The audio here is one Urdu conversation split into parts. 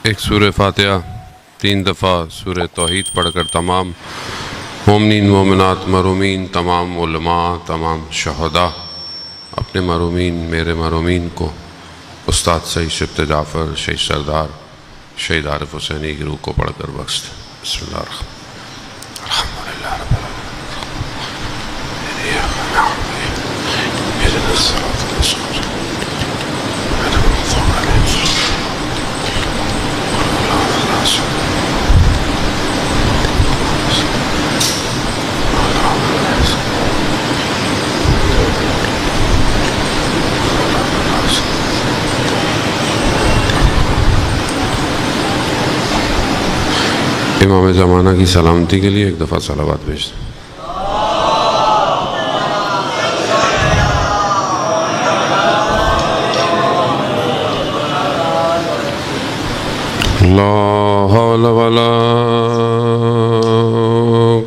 ایک سورہ فاتحہ 3 دفعہ سورہ توحید پڑھ کر تمام مومنین مومنات مرحومین، تمام علماء، تمام شہداء، اپنے مرحومین، میرے مرحومین کو استاد سید شفت جعفر، شہید سردار، شہید عارف حسینی کی روح کو پڑھ کر بخش دیں۔ بسم اللہ الرحمن الحمدللہ رب امام زمانہ کی سلامتی کے لیے ایک دفعہ صلوات بھیج دیں۔ لا حول ولا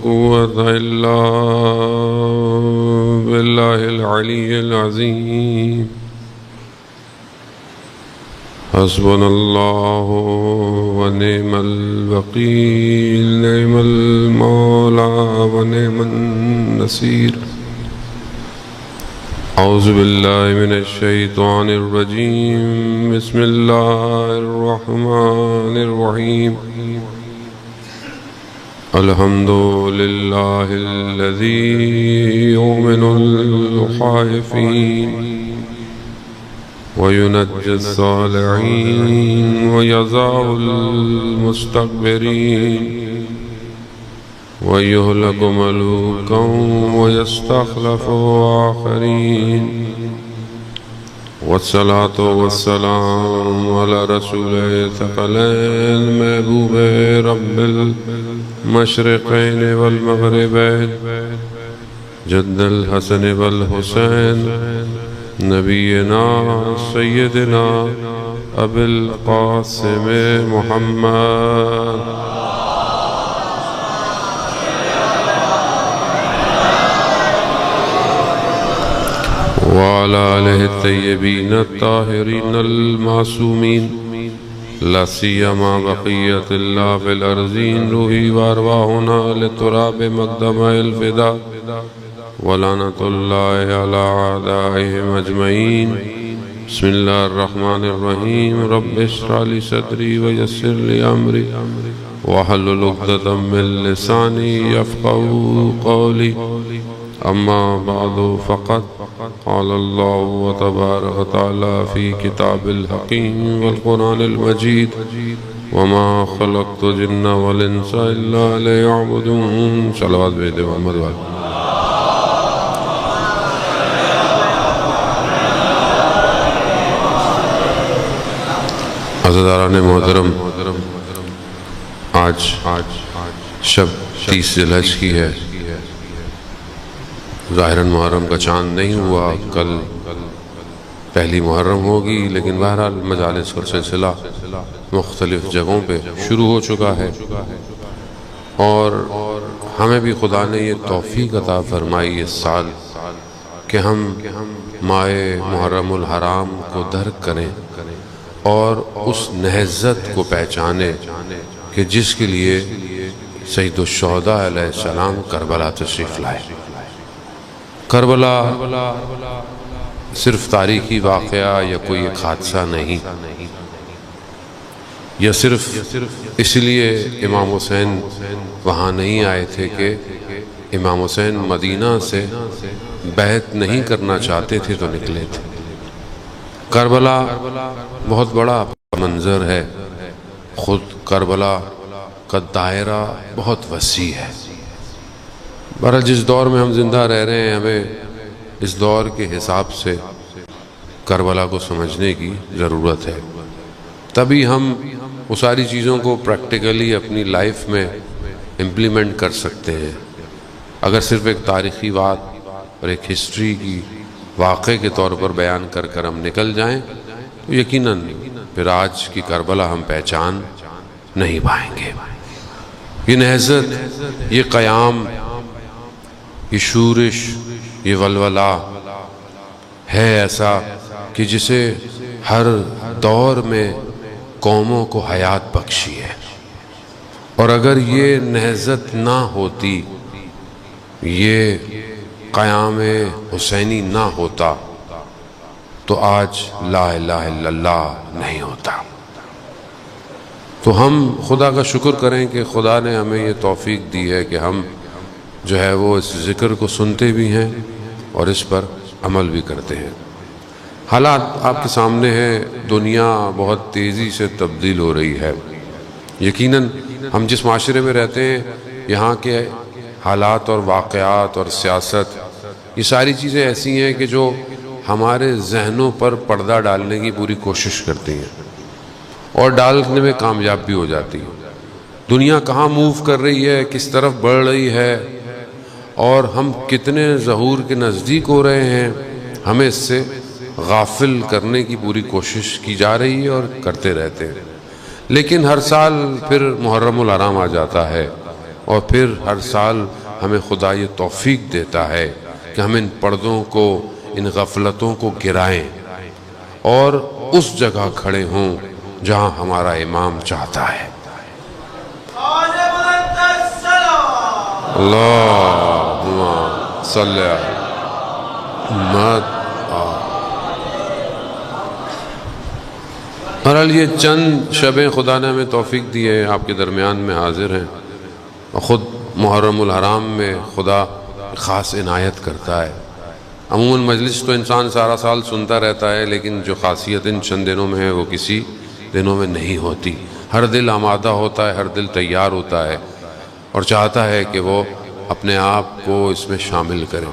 قوة الا باللہ العلی العظیم۔ حسبنا اللہ ونعم الوکیل، نعم المولا ونعم النصیر۔ اعوذ باللہ من الشیطان الرجیم، بسم اللہ الرحمن الرحیم۔ الحمد للہ الذی یؤمن الخائفین وينجي الصالحين ويعذب المستكبرين ويهلك ملوكا ويستخلف آخرين، والصلاة والسلام على رسول الثقلين محبوب رب المشرقين والمغربين، جد الحسن والحسين، نبینا سیدنا ابی القاسم محمد وعلى آلہ الطیبین الطاہرین المعصومین، لا سیما بقیت اللہ فی الارضین، روحی وارواحنا لتراب مقدم الفدا، ولعنت اللہ علی اعدائہم اجمعین۔ بسم اللہ الرحمن الرحیم۔ رب اشرح لی صدری ویسر لی امری واحلل عقدۃ من لسانی یفقہوا قولی، اما بعد فقد قال اللہ تبارک وتعالی فی کتاب الحکیم والقرآن المجید، وما خلقت الجن والانس الا لیعبدون۔ صلوات بھیج دے محمد والے۔ عزیزان محترم، آج شب 30 ذی الحج کی ہے۔ ظاہراً محرم کا چاند نہیں ہوا، کل پہلی محرم ہوگی، لیکن بہرحال مجالس کا سلسلہ مختلف جگہوں پہ شروع ہو چکا ہے، اور ہمیں بھی خدا نے یہ توفیق عطا فرمائی اس سال کہ ہم ماہ محرم الحرام کو درک کریں اور اس نہضت کو پہچانے کہ جس کے لیے سید الشہداء علیہ السلام کربلا تشریف لائے۔ کربلا صرف تاریخی واقعہ یا کوئی ایک حادثہ نہیں، یا صرف اس لیے امام حسین وہاں نہیں آئے تھے کہ امام حسین مدینہ سے بیعت نہیں کرنا چاہتے تھے تو نکلے تھے۔ کربلا بہت بڑا منظر ہے، خود کربلا کا دائرہ بہت وسیع ہے۔ بہرحال جس دور میں ہم زندہ رہ رہے ہیں، ہمیں اس دور کے حساب سے کربلا کو سمجھنے کی ضرورت ہے، تبھی ہم وہ ساری چیزوں کو پریکٹیکلی اپنی لائف میں امپلیمنٹ کر سکتے ہیں۔ اگر صرف ایک تاریخی بات اور ایک ہسٹری کی واقعے کے طور پر بیان کر کر ہم نکل جائیں تو یقیناً پھر آج کی کربلا ہم پہچان نہیں پائیں گے۔ یہ نہضت، یہ قیام، یہ شورش، یہ ولولہ ہے ایسا کہ جسے ہر دور میں قوموں کو حیات بخشی ہے، اور اگر یہ نہضت نہ ہوتی، یہ قیام حسینی نہ ہوتا تو آج لا الہ الا اللہ نہیں ہوتا۔ تو ہم خدا کا شکر کریں کہ خدا نے ہمیں یہ توفیق دی ہے کہ ہم جو ہے وہ اس ذکر کو سنتے بھی ہیں اور اس پر عمل بھی کرتے ہیں۔ حالات آپ کے سامنے ہیں، دنیا بہت تیزی سے تبدیل ہو رہی ہے۔ یقیناً ہم جس معاشرے میں رہتے ہیں، یہاں کے حالات اور واقعات اور سیاست، یہ ساری چیزیں ایسی ہیں کہ جو ہمارے ذہنوں پر پردہ ڈالنے کی پوری کوشش کرتی ہیں اور ڈالنے میں کامیاب بھی ہو جاتی ہے۔ دنیا کہاں موو کر رہی ہے، کس طرف بڑھ رہی ہے، اور ہم کتنے ظہور کے نزدیک ہو رہے ہیں، ہمیں اس سے غافل کرنے کی پوری کوشش کی جا رہی ہے اور کرتے رہتے ہیں۔ لیکن ہر سال پھر محرم الحرام آ جاتا ہے، اور پھر ہر سال ہمیں خدا یہ توفیق دیتا ہے کہ ہم ان پردوں کو، ان غفلتوں کو گرائیں اور اس جگہ کھڑے ہوں جہاں ہمارا امام چاہتا ہے۔ اللہم صلی علی محمد۔ بہرحال یہ چند شبیں خدا نے ہمیں توفیق دی ہے، آپ کے درمیان میں حاضر ہیں، اور خود محرم الحرام میں خدا خاص عنایت کرتا ہے۔ عموماً مجلس تو انسان سارا سال سنتا رہتا ہے، لیکن جو خاصیت ان چند دنوں میں ہے وہ کسی دنوں میں نہیں ہوتی۔ ہر دل آمادہ ہوتا ہے، ہر دل تیار ہوتا ہے اور چاہتا ہے کہ وہ اپنے آپ کو اس میں شامل کرے۔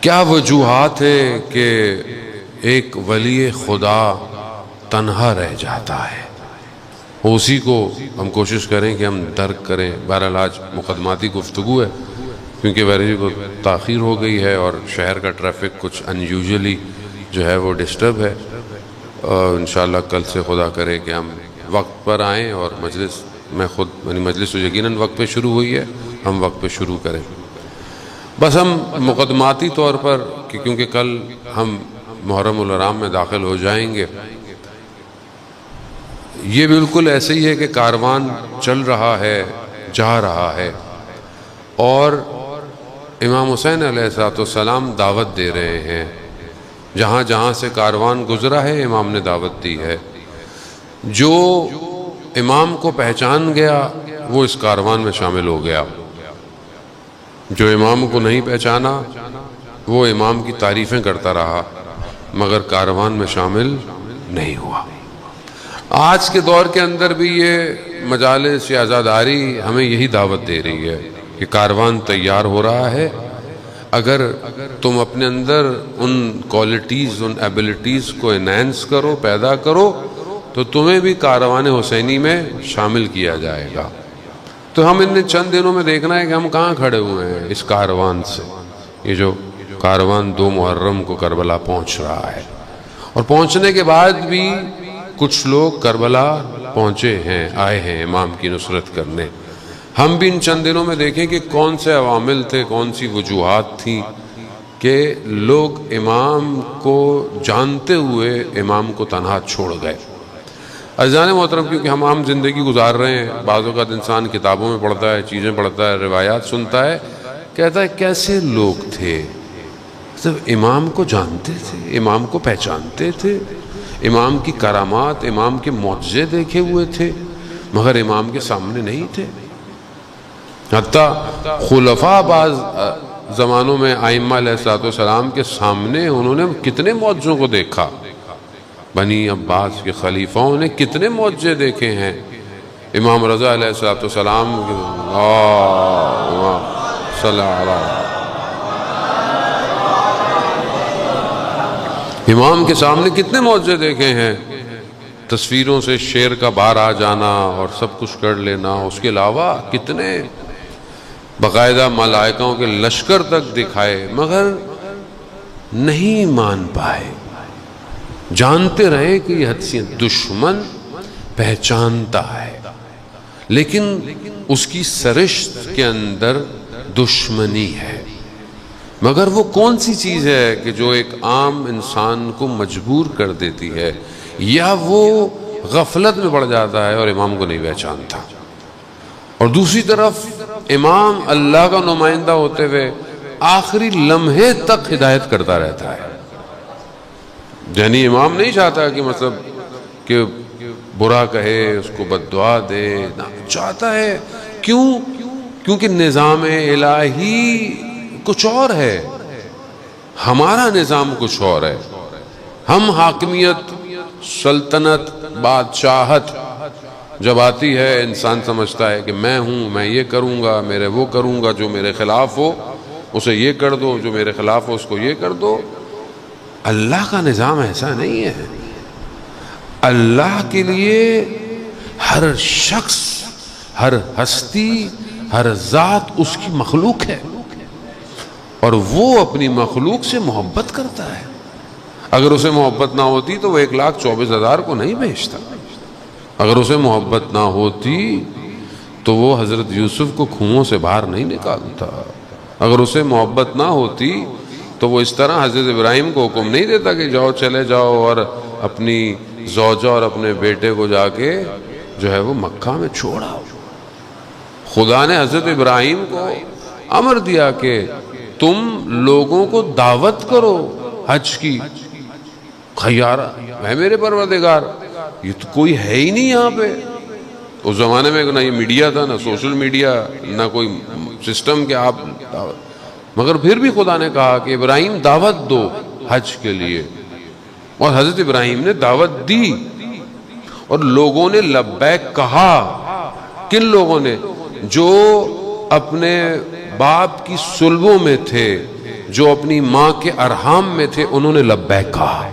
کیا وجوہات ہیں کہ ایک ولی خدا تنہا رہ جاتا ہے؟ اسی کو ہم کوشش کریں کہ ہم درک کریں۔ بہرحال آج مقدماتی گفتگو ہے، کیونکہ ویسے کو تاخیر ہو گئی ہے اور شہر کا ٹریفک کچھ انیوژلی جو ہے وہ ڈسٹرب ہے۔ انشاءاللہ کل سے خدا کرے کہ ہم وقت پر آئیں، اور مجلس میں خود مجلس تو یقیناً وقت پہ شروع ہوئی ہے، ہم وقت پہ شروع کریں۔ بس ہم مقدماتی طور پر کیونکہ کل ہم محرم الحرام میں داخل ہو جائیں گے، یہ بالکل ایسے ہی ہے کہ کاروان چل رہا ہے، جا رہا ہے، اور امام حسین علیہ السلام دعوت دے رہے ہیں۔ جہاں جہاں سے کاروان گزرا ہے امام نے دعوت دی ہے۔ جو امام کو پہچان گیا وہ اس کاروان میں شامل ہو گیا، جو امام کو نہیں پہچانا وہ امام کی تعریفیں کرتا رہا مگر کاروان میں شامل نہیں ہوا۔ آج کے دور کے اندر بھی یہ مجالس یا عزاداری ہمیں یہی دعوت دے رہی ہے کہ کاروان تیار ہو رہا ہے، اگر تم اپنے اندر ان کوالٹیز، ان ایبلٹیز کو انہینس کرو، پیدا کرو، تو تمہیں بھی کاروان حسینی میں شامل کیا جائے گا۔ تو ہم ان چند دنوں میں دیکھنا ہے کہ ہم کہاں کھڑے ہوئے ہیں اس کاروان سے۔ یہ جو کاروان 2 محرم کو کربلا پہنچ رہا ہے، اور پہنچنے کے بعد بھی کچھ لوگ کربلا پہنچے ہیں، آئے ہیں امام کی نصرت کرنے۔ ہم بھی ان چند دنوں میں دیکھیں کہ کون سے عوامل تھے، کون سی وجوہات تھیں کہ لوگ امام کو جانتے ہوئے امام کو تنہا چھوڑ گئے۔ عزیزان محترم، کیونکہ ہم عام زندگی گزار رہے ہیں، بعض اوقات انسان کتابوں میں پڑھتا ہے، چیزیں پڑھتا ہے، روایات سنتا ہے، کہتا ہے کیسے لوگ تھے، امام کو جانتے تھے، امام کو پہچانتے تھے، امام کی کرامات، امام کے معجزے دیکھے ہوئے تھے، مگر امام کے سامنے نہیں تھے۔ حتیٰ خلفاء بعض زمانوں میں ائمہ علیہ السلام کے سامنے انہوں نے کتنے معجزوں کو دیکھا۔ بنی عباس کے خلیفاؤں نے کتنے معجزے دیکھے ہیں۔ امام رضا علیہ السلام صلی اللہ علیہ امام کے سامنے کتنے معجزے دیکھے ہیں۔ تصویروں سے شیر کا بار آ جانا اور سب کچھ کر لینا، اس کے علاوہ کتنے باقاعدہ ملائکوں کے لشکر تک دکھائے، مگر نہیں مان پائے۔ جانتے رہے کہ یہ حیثیت دشمن پہچانتا ہے، لیکن اس کی سرشت کے اندر دشمنی ہے۔ مگر وہ کون سی چیز ہے کہ جو ایک عام انسان کو مجبور کر دیتی ہے، یا وہ غفلت میں پڑ جاتا ہے اور امام کو نہیں پہچانتا، اور دوسری طرف امام اللہ کا نمائندہ ہوتے ہوئے آخری لمحے تک ہدایت کرتا رہتا ہے. یعنی امام نہیں چاہتا کہ مطلب کہ برا کہے، اس کو بد دعا دے، نہ چاہتا ہے. کیونکہ نظام الہی کچھ اور ہے، ہمارا نظام کچھ اور ہے. ہم حاکمیت، سلطنت، بادشاہت جب آتی ہے انسان سمجھتا ہے کہ میں ہوں، میں یہ کروں گا، میرے وہ کروں گا، جو میرے خلاف ہو اسے یہ کر دو، جو میرے خلاف ہو اس کو یہ کر دو. اللہ کا نظام ایسا نہیں ہے. اللہ کے لیے ہر شخص، ہر ہستی، ہر ذات اس کی مخلوق ہے، اور وہ اپنی مخلوق سے محبت کرتا ہے. اگر اسے محبت نہ ہوتی تو وہ 1,24,000 کو نہیں بھیجتا. اگر اسے محبت نہ ہوتی تو وہ حضرت یوسف کو کنویں سے باہر نہیں نکالتا. اگر اسے محبت نہ ہوتی تو وہ اس طرح حضرت ابراہیم کو حکم نہیں دیتا کہ جاؤ، چلے جاؤ اور اپنی زوجہ اور اپنے بیٹے کو جا کے جو ہے وہ مکہ میں چھوڑا. خدا نے حضرت ابراہیم کو امر دیا کہ تم لوگوں کو دعوت کرو حج کی. خیارہ ہے میرے پروردگار، یہ تو کوئی ہے ہی نہیں یہاں پہ. اس زمانے میں نہ یہ میڈیا تھا، نہ سوشل میڈیا، نہ کوئی سسٹم کہ آپ دعوت. مگر پھر بھی خدا نے کہا کہ ابراہیم دعوت دو حج کے لیے، اور حضرت ابراہیم نے دعوت دی اور لوگوں نے لبیک کہا. کن لوگوں نے؟ جو اپنے باپ کی صلبوں میں تھے، جو اپنی ماں کے ارحام میں تھے، انہوں نے لبیک کہا.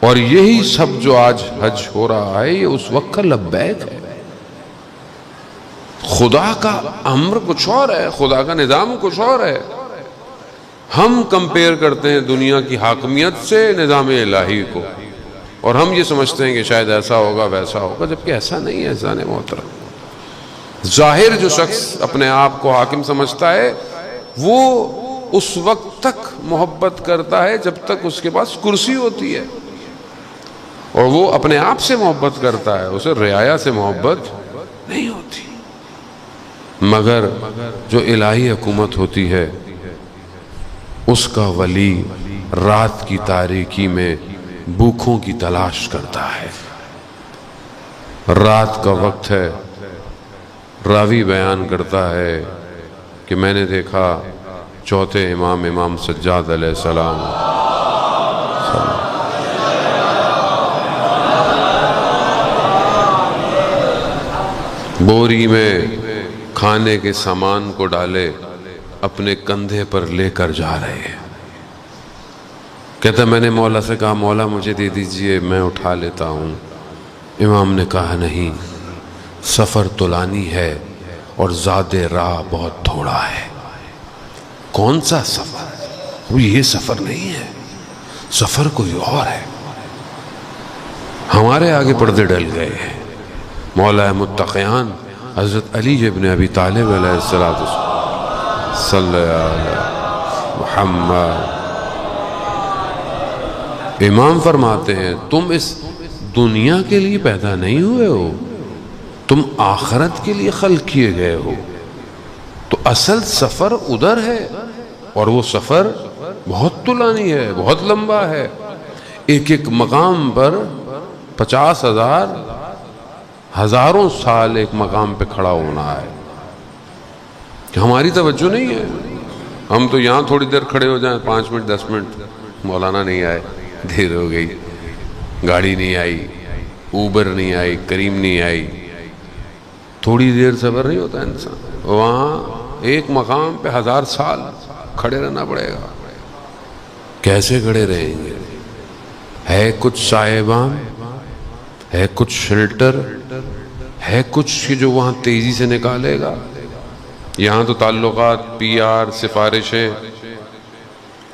اور یہی سب جو آج حج ہو رہا ہے یہ اس وقت کا لبیک ہے. خدا کا امر کچھ اور ہے، خدا کا نظام کچھ اور ہے. ہم کمپیئر کرتے ہیں دنیا کی حاکمیت سے نظام الہی کو، اور ہم یہ سمجھتے ہیں کہ شاید ایسا ہوگا ویسا ہوگا، جبکہ ایسا نہیں ہے. عزیزان محترم، ظاہر جو شخص اپنے آپ کو حاکم سمجھتا ہے وہ اس وقت تک محبت کرتا ہے جب تک اس کے پاس کرسی ہوتی ہے، اور وہ اپنے آپ سے محبت کرتا ہے، اسے رعایا سے محبت نہیں ہوتی. مگر جو الہی حکومت ہوتی ہے اس کا ولی رات کی تاریکی میں بھوکھوں کی تلاش کرتا ہے. رات کا وقت ہے، راوی بیان کرتا ہے کہ میں نے دیکھا چوتھے امام سجاد علیہ السلام بوری میں کھانے کے سامان کو ڈالے اپنے کندھے پر لے کر جا رہے ہیں. کہتا میں نے مولا سے کہا مولا مجھے دے دیجئے، میں اٹھا لیتا ہوں. امام نے کہا نہیں، سفر طولانی ہے اور زاد راہ بہت تھوڑا ہے. کون سا سفر؟ وہ یہ سفر نہیں ہے، سفر کوئی اور ہے. ہمارے آگے پردے ڈل گئے ہیں. مولا متقیان حضرت علی ابن ابی طالب علیہ السلام صلی اللہ علیہ محمد، امام فرماتے ہیں تم اس دنیا کے لیے پیدا نہیں ہوئے ہو، تم آخرت کے لیے خلق کیے گئے ہو. تو اصل سفر ادھر ہے، اور وہ سفر بہت طولانی ہے، بہت لمبا ہے. ایک ایک مقام پر 50,000 ہزاروں سال ایک مقام پہ کھڑا ہونا ہے. کہ ہماری توجہ نہیں ہے، ہم تو یہاں تھوڑی دیر کھڑے ہو جائیں، 5 منٹ 10 منٹ، مولانا نہیں آئے، دیر ہو گئی، گاڑی نہیں آئی، اوبر نہیں آئی، کریم نہیں آئی. تھوڑی دیر صبر نہیں ہوتا انسان، وہاں ایک مقام پہ 1000 سال کھڑے رہنا پڑے گا. کیسے کھڑے رہیں گے؟ ہے کچھ صاحبان، ہے کچھ شیلٹر، ہے کچھ کہ جو وہاں تیزی سے نکالے گا. یہاں تو تعلقات، پی آر، سفارشیں،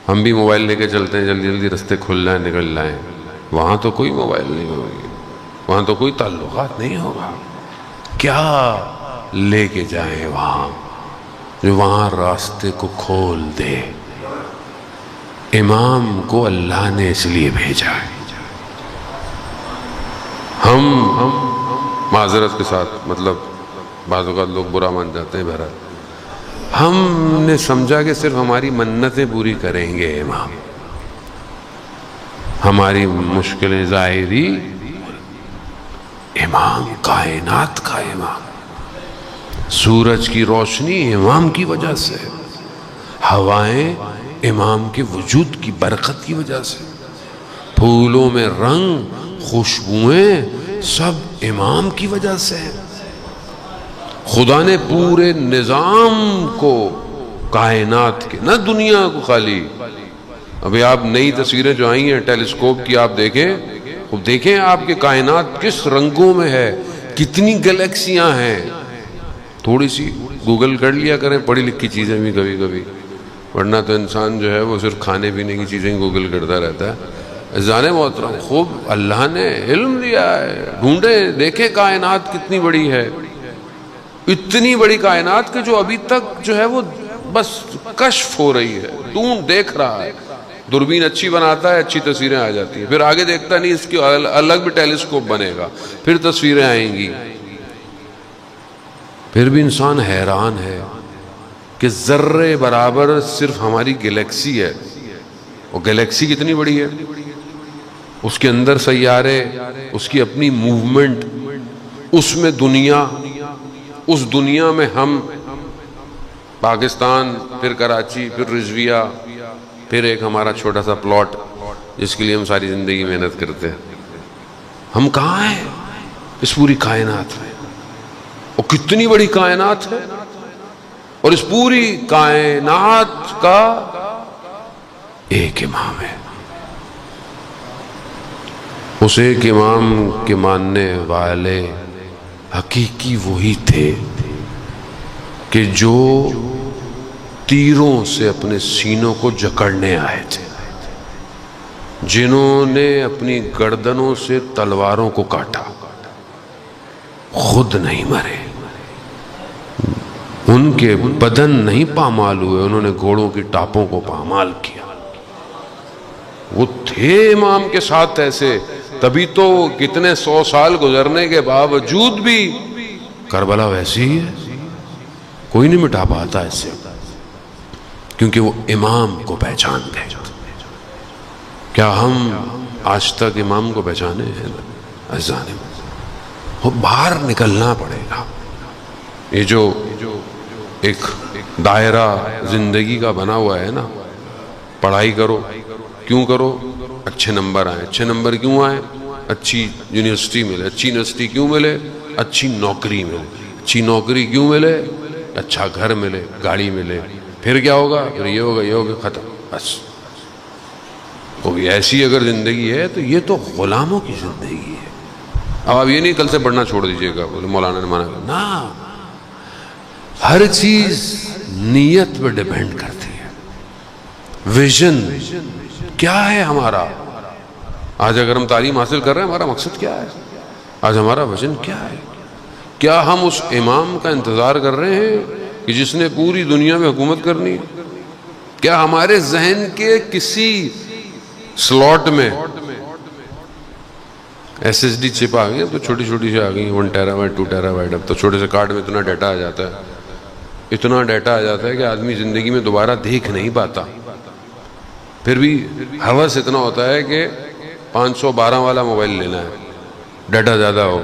ہم بھی موبائل لے کے چلتے ہیں، جلدی جلدی رستے کھل جائیں، نکل جائیں. وہاں تو کوئی موبائل نہیں ہوگی، وہاں تو کوئی تعلقات نہیں ہوگا. کیا لے کے جائیں وہاں جو وہاں راستے کو کھول دے؟ امام کو اللہ نے اس لیے بھیجا ہے. ہم معذرت کے ساتھ، مطلب بعض اوقات لوگ برا مان جاتے ہیں، بہرحال ہم نے سمجھا کہ صرف ہماری منتیں پوری کریں گے امام، ہماری مشکلیں ظاہری، امام کائنات کا امام، سورج کی روشنی امام کی وجہ سے، ہوائیں امام کے وجود کی برکت کی وجہ سے، پھولوں میں رنگ، خوشبوئیں سب امام کی وجہ سے۔ خدا نے پورے نظام کو، کائنات کے، نہ دنیا کو خالی، ابھی آپ نئی تصویریں جو آئی ہیں ٹیلیسکوپ کی آپ دیکھیں، خوب دیکھیں آپ کے کائنات کس رنگوں میں ہے، کتنی گلیکسیاں ہیں۔ تھوڑی سی گوگل کر لیا کریں پڑھی لکھی چیزیں بھی کبھی کبھی، ورنہ تو انسان جو ہے وہ صرف کھانے پینے کی چیزیں گوگل کرتا رہتا ہے۔ عزیزان محترم، خوب اللہ نے علم دیا ہے، ڈھونڈے دیکھیں کائنات کتنی بڑی ہے، اتنی بڑی کائنات کہ جو ابھی تک جو ہے وہ بس کشف ہو رہی ہے، ڈھونڈ دیکھ رہا ہے۔ دوربین اچھی بناتا ہے، اچھی تصویریں آ جاتی ہیں، پھر آگے دیکھتا نہیں، اس کی الگ بھی ٹیلیسکوپ بنے گا، پھر تصویریں آئیں گی۔ پھر بھی انسان حیران ہے کہ ذرے برابر صرف ہماری گلیکسی ہے، اور گلیکسی کتنی بڑی ہے، اس کے اندر سیارے، اس کی اپنی موومنٹ، اس میں دنیا، اس دنیا میں ہم، پاکستان، پھر کراچی، پھر رضویہ، پھر ایک ہمارا چھوٹا سا پلاٹ جس کے لیے ہم ساری زندگی محنت کرتے ہیں۔ ہم کہاں ہیں اس پوری کائنات میں؟ اور کتنی بڑی کائنات ہے، اور اس پوری کائنات کا ایک امام ہے۔ اس ایک امام کے ماننے والے حقیقی وہی تھے کہ جو تیروں سے اپنے سینوں کو جکڑنے آئے تھے، جنہوں نے اپنی گردنوں سے تلواروں کو کاٹا، خود نہیں مرے، ان کے بدن نہیں پامال ہوئے، انہوں نے گھوڑوں کی ٹاپوں کو پامال کیا۔ وہ تھے امام کے ساتھ ایسے، تبھی تو کتنے 100 سال گزرنے کے باوجود بھی کربلا ویسی ہی ہے، کوئی نہیں مٹا پاتا اس سے، کیونکہ وہ امام کو پہچان گئے۔ کیا ہم آج تک امام کو پہچانے ہیں؟ عزیزان، وہ باہر نکلنا پڑے گا۔ یہ جو ایک دائرہ زندگی کا بنا ہوا ہے نا، پڑھائی کرو، کیوں کرو؟ اچھے نمبر آئیں۔ اچھے نمبر کیوں آئیں؟ اچھی یونیورسٹی ملے۔ اچھی یونیورسٹی کیوں ملے؟ اچھی نوکری ملے۔ اچھی نوکری کیوں ملے؟ اچھا گھر ملے، گاڑی ملے۔ پھر کیا ہوگا؟ پھر یہ ہوگا، یہ ہوگا، ختم، بس۔ کوئی ایسی اگر زندگی ہے تو یہ تو غلاموں کی زندگی ہے۔ اب آپ یہ نہیں کل سے پڑھنا چھوڑ دیجئے گا، مولانا نے منع کیا، نا، ہر چیز نیت پہ ڈیپینڈ کرتی ہے۔ ویژن کیا ہے ہمارا؟ آج اگر ہم تعلیم حاصل کر رہے ہیں، ہمارا مقصد کیا ہے؟ آج ہمارا ویژن کیا ہے؟ کیا ہم اس امام کا انتظار کر رہے ہیں کہ جس نے پوری دنیا میں حکومت کرنی ہے؟ کیا ہمارے ذہن کے کسی سلاٹ میں ایس ایس ڈی چپ آ گئی؟ اب تو چھوٹی چھوٹی سے آ گئی، 1 ٹیرا بائٹ 2 ٹیرا بائٹ، اب تو چھوٹے سے کارڈ میں اتنا ڈیٹا آ جاتا ہے، اتنا ڈیٹا آ جاتا ہے کہ آدمی زندگی میں دوبارہ دیکھ نہیں پاتا۔ پھر بھی ہوس اتنا ہوتا ہے کہ 512 والا موبائل لینا ہے، ڈیٹا زیادہ ہو۔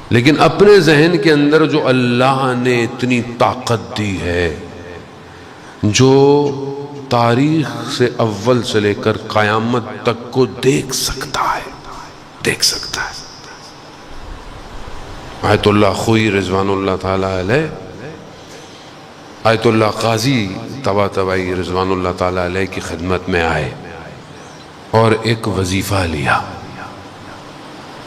لیکن اپنے ذہن کے اندر جو اللہ نے اتنی طاقت دی ہے، جو تاریخ سے اول سے لے کر قیامت تک کو دیکھ سکتا ہے، دیکھ سکتا ہے۔ آیت اللہ خوئی رضوان اللہ تعالیٰ علیہ، آیت اللہ قاضی طباطبائی رضوان اللہ تعالیٰ علیہ کی خدمت میں آئے اور ایک وظیفہ لیا۔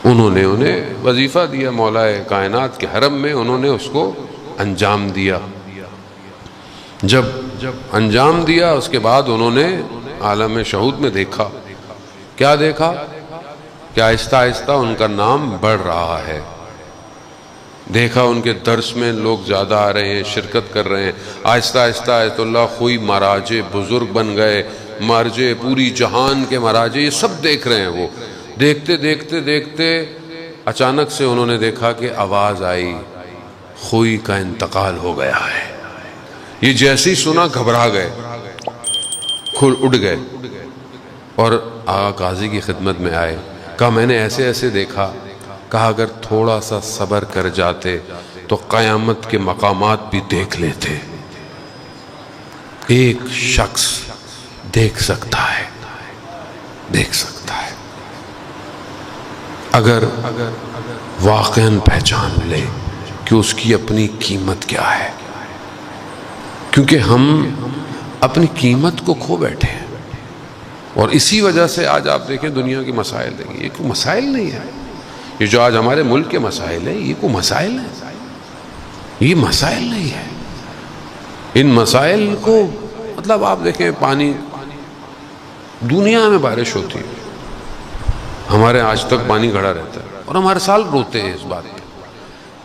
انہوں نے انہیں وظیفہ دیا، مولا کائنات کے حرم میں انہوں نے اس کو انجام دیا۔ جب انجام دیا اس کے بعد انہوں نے عالم شہود میں دیکھا، کیا دیکھا؟ کہ آہستہ آہستہ ان کا نام بڑھ رہا ہے۔ دیکھا ان کے درس میں لوگ زیادہ آ رہے ہیں، شرکت کر رہے ہیں، آہستہ آہستہ آیت اللہ خوئی مراجع بزرگ بن گئے، مراجع پوری جہان کے مراجع، یہ سب دیکھ رہے ہیں۔ وہ دیکھتے دیکھتے دیکھتے اچانک سے انہوں نے دیکھا کہ آواز آئی خوئی کا انتقال ہو گیا ہے۔ یہ جیسے ہی سنا گھبرا گئے، اٹھ گئے اور آقا قاضی کی خدمت میں آئے۔ کہا میں نے ایسے ایسے دیکھا، کہا اگر تھوڑا سا صبر کر جاتے تو قیامت کے مقامات بھی دیکھ لیتے۔ ایک شخص دیکھ سکتا ہے، دیکھ سکتا ہے اگر واقعاً پہچان لے کہ اس کی اپنی قیمت کیا ہے، کیونکہ ہم اپنی قیمت کو کھو بیٹھے ہیں۔ اور اسی وجہ سے آج آپ دیکھیں دنیا کی مسائل دیکھیں، یہ کوئی مسائل نہیں ہے، یہ جو آج ہمارے ملک کے مسائل ہیں یہ کوئی مسائل ہیں، یہ مسائل نہیں ہے۔ ان مسائل کو مطلب آپ دیکھیں، پانی دنیا میں بارش ہوتی ہے، ہمارے آج تک پانی کھڑا رہتا ہے اور ہم ہر سال روتے ہیں اس بات پہ۔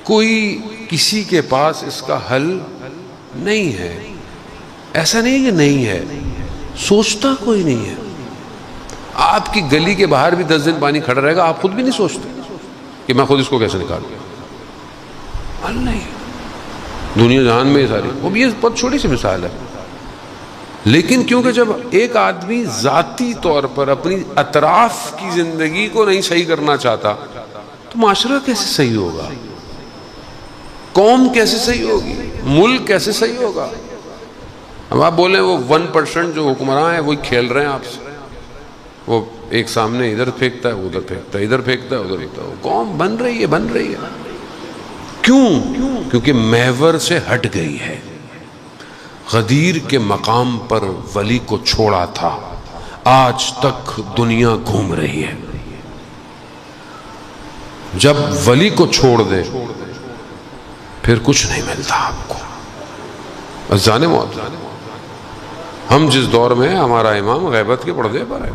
کوئی کسی کے پاس اس کا حل نہیں ہے، ایسا نہیں کہ نہیں ہے، سوچتا کوئی نہیں ہے۔ آپ کی گلی کے باہر بھی 10 دن پانی کھڑا رہے گا، آپ خود بھی نہیں سوچتے کہ میں خود اس کو کیسے نکالوں، حل نہیں۔ دنیا جہان میں یہ ساری، وہ بھی یہ بہت چھوٹی سی مثال ہے، لیکن کیونکہ جب ایک آدمی ذاتی طور پر اپنی اطراف کی زندگی کو نہیں صحیح کرنا چاہتا تو معاشرہ کیسے صحیح ہوگا، قوم کیسے صحیح ہوگی، ملک کیسے صحیح ہوگا؟ اب آپ بولیں وہ 1% جو حکمراں ہیں وہی کھیل رہے ہیں آپ سے، وہ ایک سامنے ادھر پھینکتا ہے وہ ادھر پھینکتا ہے، ادھر پھینکتا ہے ادھر پھینکتا ہے، قوم بن رہی ہے بن رہی ہے۔ کیوں؟ کیونکہ محور سے ہٹ گئی ہے۔ غدیر کے مقام پر ولی کو چھوڑا تھا، آج تک دنیا گھوم رہی ہے۔ جب ولی کو چھوڑ دے پھر کچھ نہیں ملتا آپ کو۔ عزیزان موت، ہم جس دور میں ہیں ہمارا امام غیبت کے پردے پر ہے،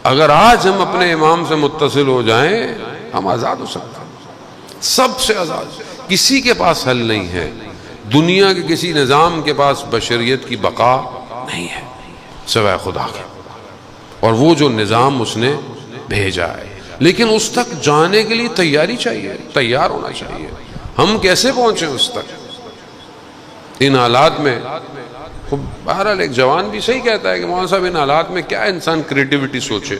اگر آج ہم اپنے امام سے متصل ہو جائیں ہم آزاد ہو سکتے ہیں، سب سے آزاد۔ کسی کے پاس حل نہیں ہے، دنیا کے کسی نظام کے پاس بشریت کی بقا نہیں ہے سوائے خدا کے، اور وہ جو نظام اس نے بھیجا ہے، لیکن اس تک جانے کے لیے تیاری چاہیے، تیار ہونا چاہیے۔ ہم کیسے پہنچیں اس تک ان حالات میں؟ بہرحال ایک جوان بھی صحیح کہتا ہے کہ مولانا صاحب ان حالات میں کیا انسان کریٹیوٹی سوچے،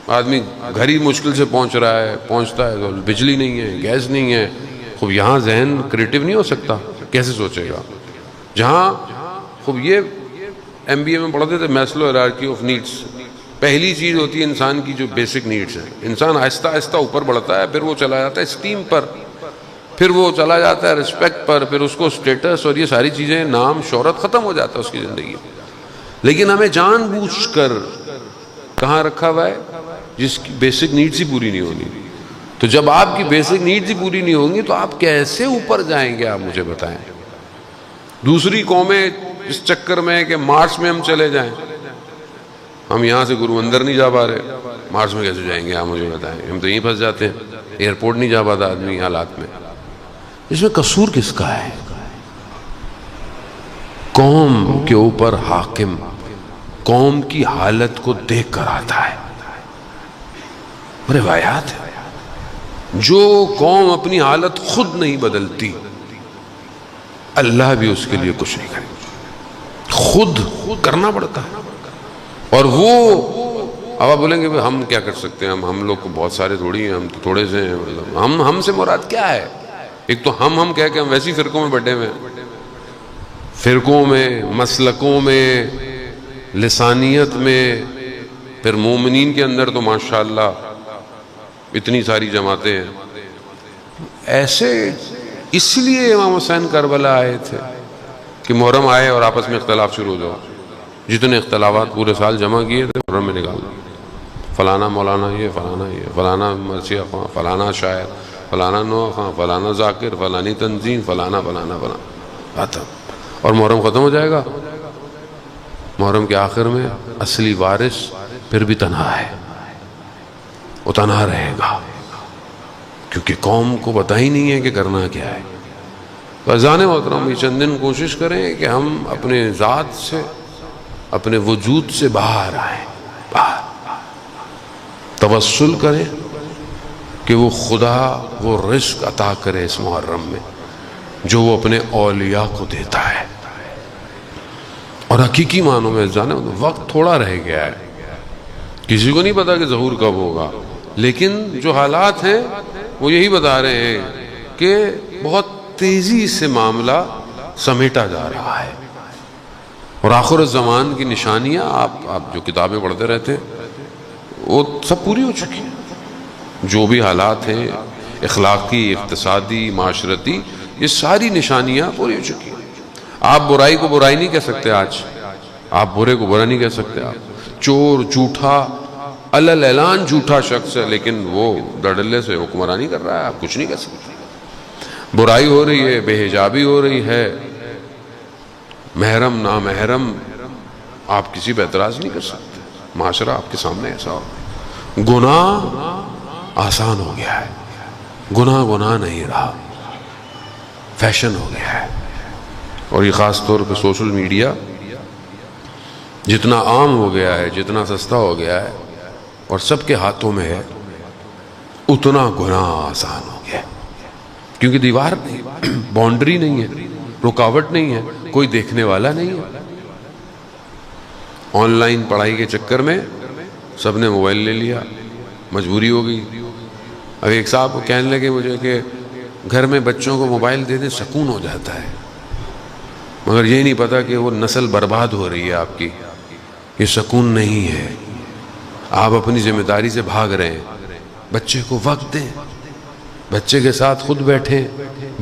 آدمی گھر ہی مشکل سے پہنچ رہا ہے، پہنچتا ہے تو بجلی نہیں ہے، گیس نہیں ہے، خوب یہاں ذہن کریٹیو نہیں ہو سکتا، کیسے سوچے گا؟ جہاں خوب یہ MBA میں پڑھتے تھے میسلو ہیرارکی آف نیڈس، پہلی چیز ہوتی ہے انسان کی جو بیسک نیڈس ہیں، انسان آہستہ آہستہ اوپر بڑھتا ہے، پھر وہ چلا جاتا ہے اسٹیم پر، پھر وہ چلا جاتا ہے رسپیکٹ پر، پھر اس کو سٹیٹس اور یہ ساری چیزیں، نام شہرت، ختم ہو جاتا ہے اس کی زندگی۔ لیکن ہمیں جان بوجھ کر کہاں رکھا ہوا ہے؟ جس کی بیسک نیڈس ہی پوری نہیں ہونی۔ تو جب آپ کی بیسک نیڈس ہی پوری نہیں ہوں گی تو آپ کیسے اوپر جائیں گے؟ آپ مجھے بتائیں۔ دوسری قومیں اس چکر میں کہ مارس میں ہم چلے جائیں، ہم یہاں سے گرو اندر نہیں جا پا رہے، مارس میں کیسے جائیں گے؟ آپ مجھے بتائیں، ہم تو یہیں پھنس جاتے ہیں، ایئرپورٹ نہیں جا پاتا آدمی حالات میں۔ اس میں قصور کس کا ہے؟ قوم کے اوپر حاکم قوم کی حالت کو دیکھ کر آتا ہے، روایات ہے۔ جو قوم اپنی حالت خود نہیں بدلتی اللہ بھی اس کے لیے کچھ نہیں کرے، خود کرنا پڑتا ہے۔ اور وہ اب آپ بولیں گے ہم کیا کر سکتے ہیں، ہم لوگ کو بہت سارے تھوڑی ہیں، ہم تو تھوڑے سے ہیں، مطلب ہم سے مراد کیا ہے؟ ایک تو ہم کہہ کے ہم ویسی فرقوں میں بٹے ہوئے ہیں، فرقوں میں، مسلکوں میں، لسانیت میں، پھر مومنین کے اندر تو ماشاءاللہ اتنی ساری جماعتیں ہیں۔ ایسے اس لیے امام حسین کربلا آئے تھے کہ محرم آئے اور آپس میں اختلاف شروع ہو جاؤ، جتنے اختلافات پورے سال جمع کیے تھے محرم میں نکال دو، فلانا مولانا یہ، فلانا یہ، فلانا مرثیہ خواں، فلانا شاعر، فلانا نوح خواں، فلانا ذاکر، فلانی تنظیم، فلانا فلانا فلانا، ختم۔ اور محرم ختم ہو جائے گا، محرم کے آخر میں اصلی وارث پھر بھی تنہا ہے، وہ تنہا رہے گا، کیونکہ قوم کو پتہ ہی نہیں ہے کہ کرنا کیا ہے۔ تو عزیزان محترم، یہ چند دن کوشش کریں کہ ہم اپنے ذات سے، اپنے وجود سے باہر آئیں، باہر، توسل کریں کہ وہ خدا وہ رزق عطا کرے اس محرم میں جو وہ اپنے اولیاء کو دیتا ہے. اور حقیقی معنوں میں جانے وقت تھوڑا رہ گیا ہے، کسی کو نہیں پتا کہ ظہور کب ہوگا، لیکن جو حالات ہیں وہ یہی بتا رہے ہیں کہ بہت تیزی سے معاملہ سمیٹا جا رہا ہے. اور آخر الزمان کی نشانیاں آپ جو کتابیں پڑھتے رہتے ہیں وہ سب پوری ہو چکی ہیں. جو بھی حالات ہیں اخلاقی، اقتصادی، معاشرتی، یہ ساری نشانیاں پوری ہو چکی ہیں. آپ برائی کو برائی نہیں کہہ سکتے آج، آپ برے کو برا نہیں کہہ سکتے. آپ چور، جھوٹا، علل اعلان جھوٹا شخص ہے لیکن وہ دڑلے سے حکمرانی کر رہا ہے، آپ کچھ نہیں کہہ سکتے. برائی ہو رہی ہے، بے حجابی ہو رہی ہے، محرم نامحرم، آپ کسی پہ اعتراض نہیں کر سکتے. معاشرہ آپ کے سامنے ایسا ہو. گناہ آسان ہو گیا ہے، گناہ نہیں رہا، فیشن ہو گیا ہے. اور یہ خاص طور پہ سوشل میڈیا جتنا عام ہو گیا ہے، جتنا سستا ہو گیا ہے اور سب کے ہاتھوں میں ہے، اتنا گناہ آسان ہو گیا ہے. کیونکہ دیوار نہیں، باؤنڈری نہیں ہے، رکاوٹ نہیں ہے، کوئی دیکھنے والا نہیں ہے. آن لائن پڑھائی کے چکر میں سب نے موبائل لے لیا، مجبوری ہو گئی. اب ایک صاحب کہنے لگے مجھے کہ گھر میں بچوں کو موبائل دے دیں سکون ہو جاتا ہے، مگر یہ نہیں پتا کہ وہ نسل برباد ہو رہی ہے آپ کی. یہ سکون نہیں ہے، آپ اپنی ذمہ داری سے بھاگ رہے ہیں. بچے کو وقت دیں، بچے کے ساتھ خود بیٹھیں،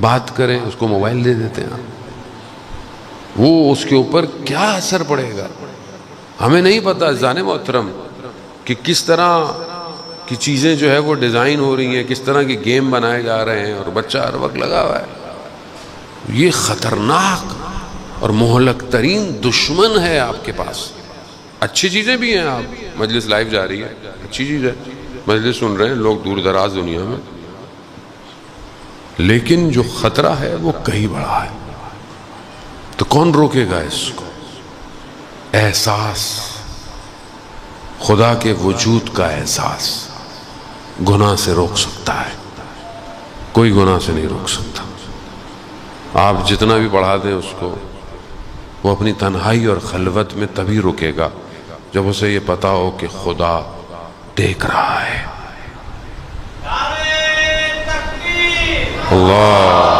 بات کریں، اس کو موبائل دے دیتے ہیں. وہ اس کے اوپر کیا اثر پڑے گا ہمیں نہیں پتا. جان محترم کہ کس طرح کی چیزیں جو ہے وہ ڈیزائن ہو رہی ہیں، کس طرح کی گیم بنائے جا رہے ہیں اور بچہ ہر وقت لگا ہوا ہے. یہ خطرناک اور مہلک ترین دشمن ہے آپ کے پاس. اچھی چیزیں بھی ہیں، آپ مجلس لائیو جا رہی ہے، اچھی چیز ہے، مجلس سن رہے ہیں لوگ دور دراز دنیا میں، لیکن جو خطرہ ہے وہ کہیں بڑا ہے. تو کون روکے گا اس کو؟ احساس، خدا کے وجود کا احساس گناہ سے روک سکتا ہے، کوئی گناہ سے نہیں روک سکتا. آپ جتنا بھی بڑھا دیں اس کو، وہ اپنی تنہائی اور خلوت میں تبھی رکے گا جب اسے یہ پتا ہو کہ خدا دیکھ رہا ہے. اللہ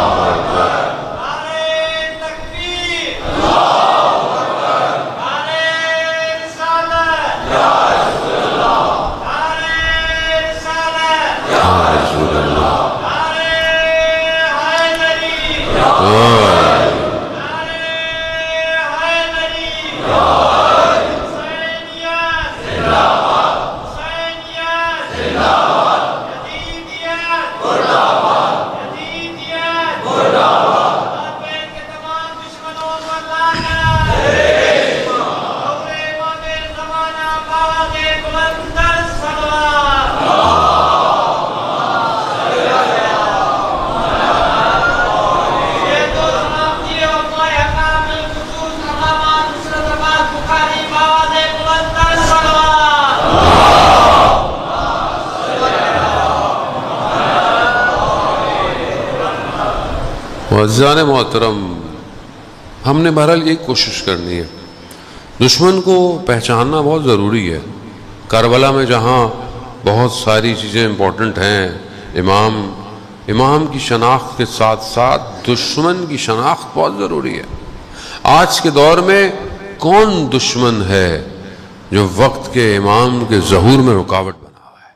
عزیزان محترم، ہم نے بہرحال یہ کوشش کرنی ہے. دشمن کو پہچاننا بہت ضروری ہے. کربلا میں جہاں بہت ساری چیزیں امپورٹنٹ ہیں، امام کی شناخت کے ساتھ ساتھ دشمن کی شناخت بہت ضروری ہے. آج کے دور میں کون دشمن ہے جو وقت کے امام کے ظہور میں رکاوٹ بنا ہوا ہے؟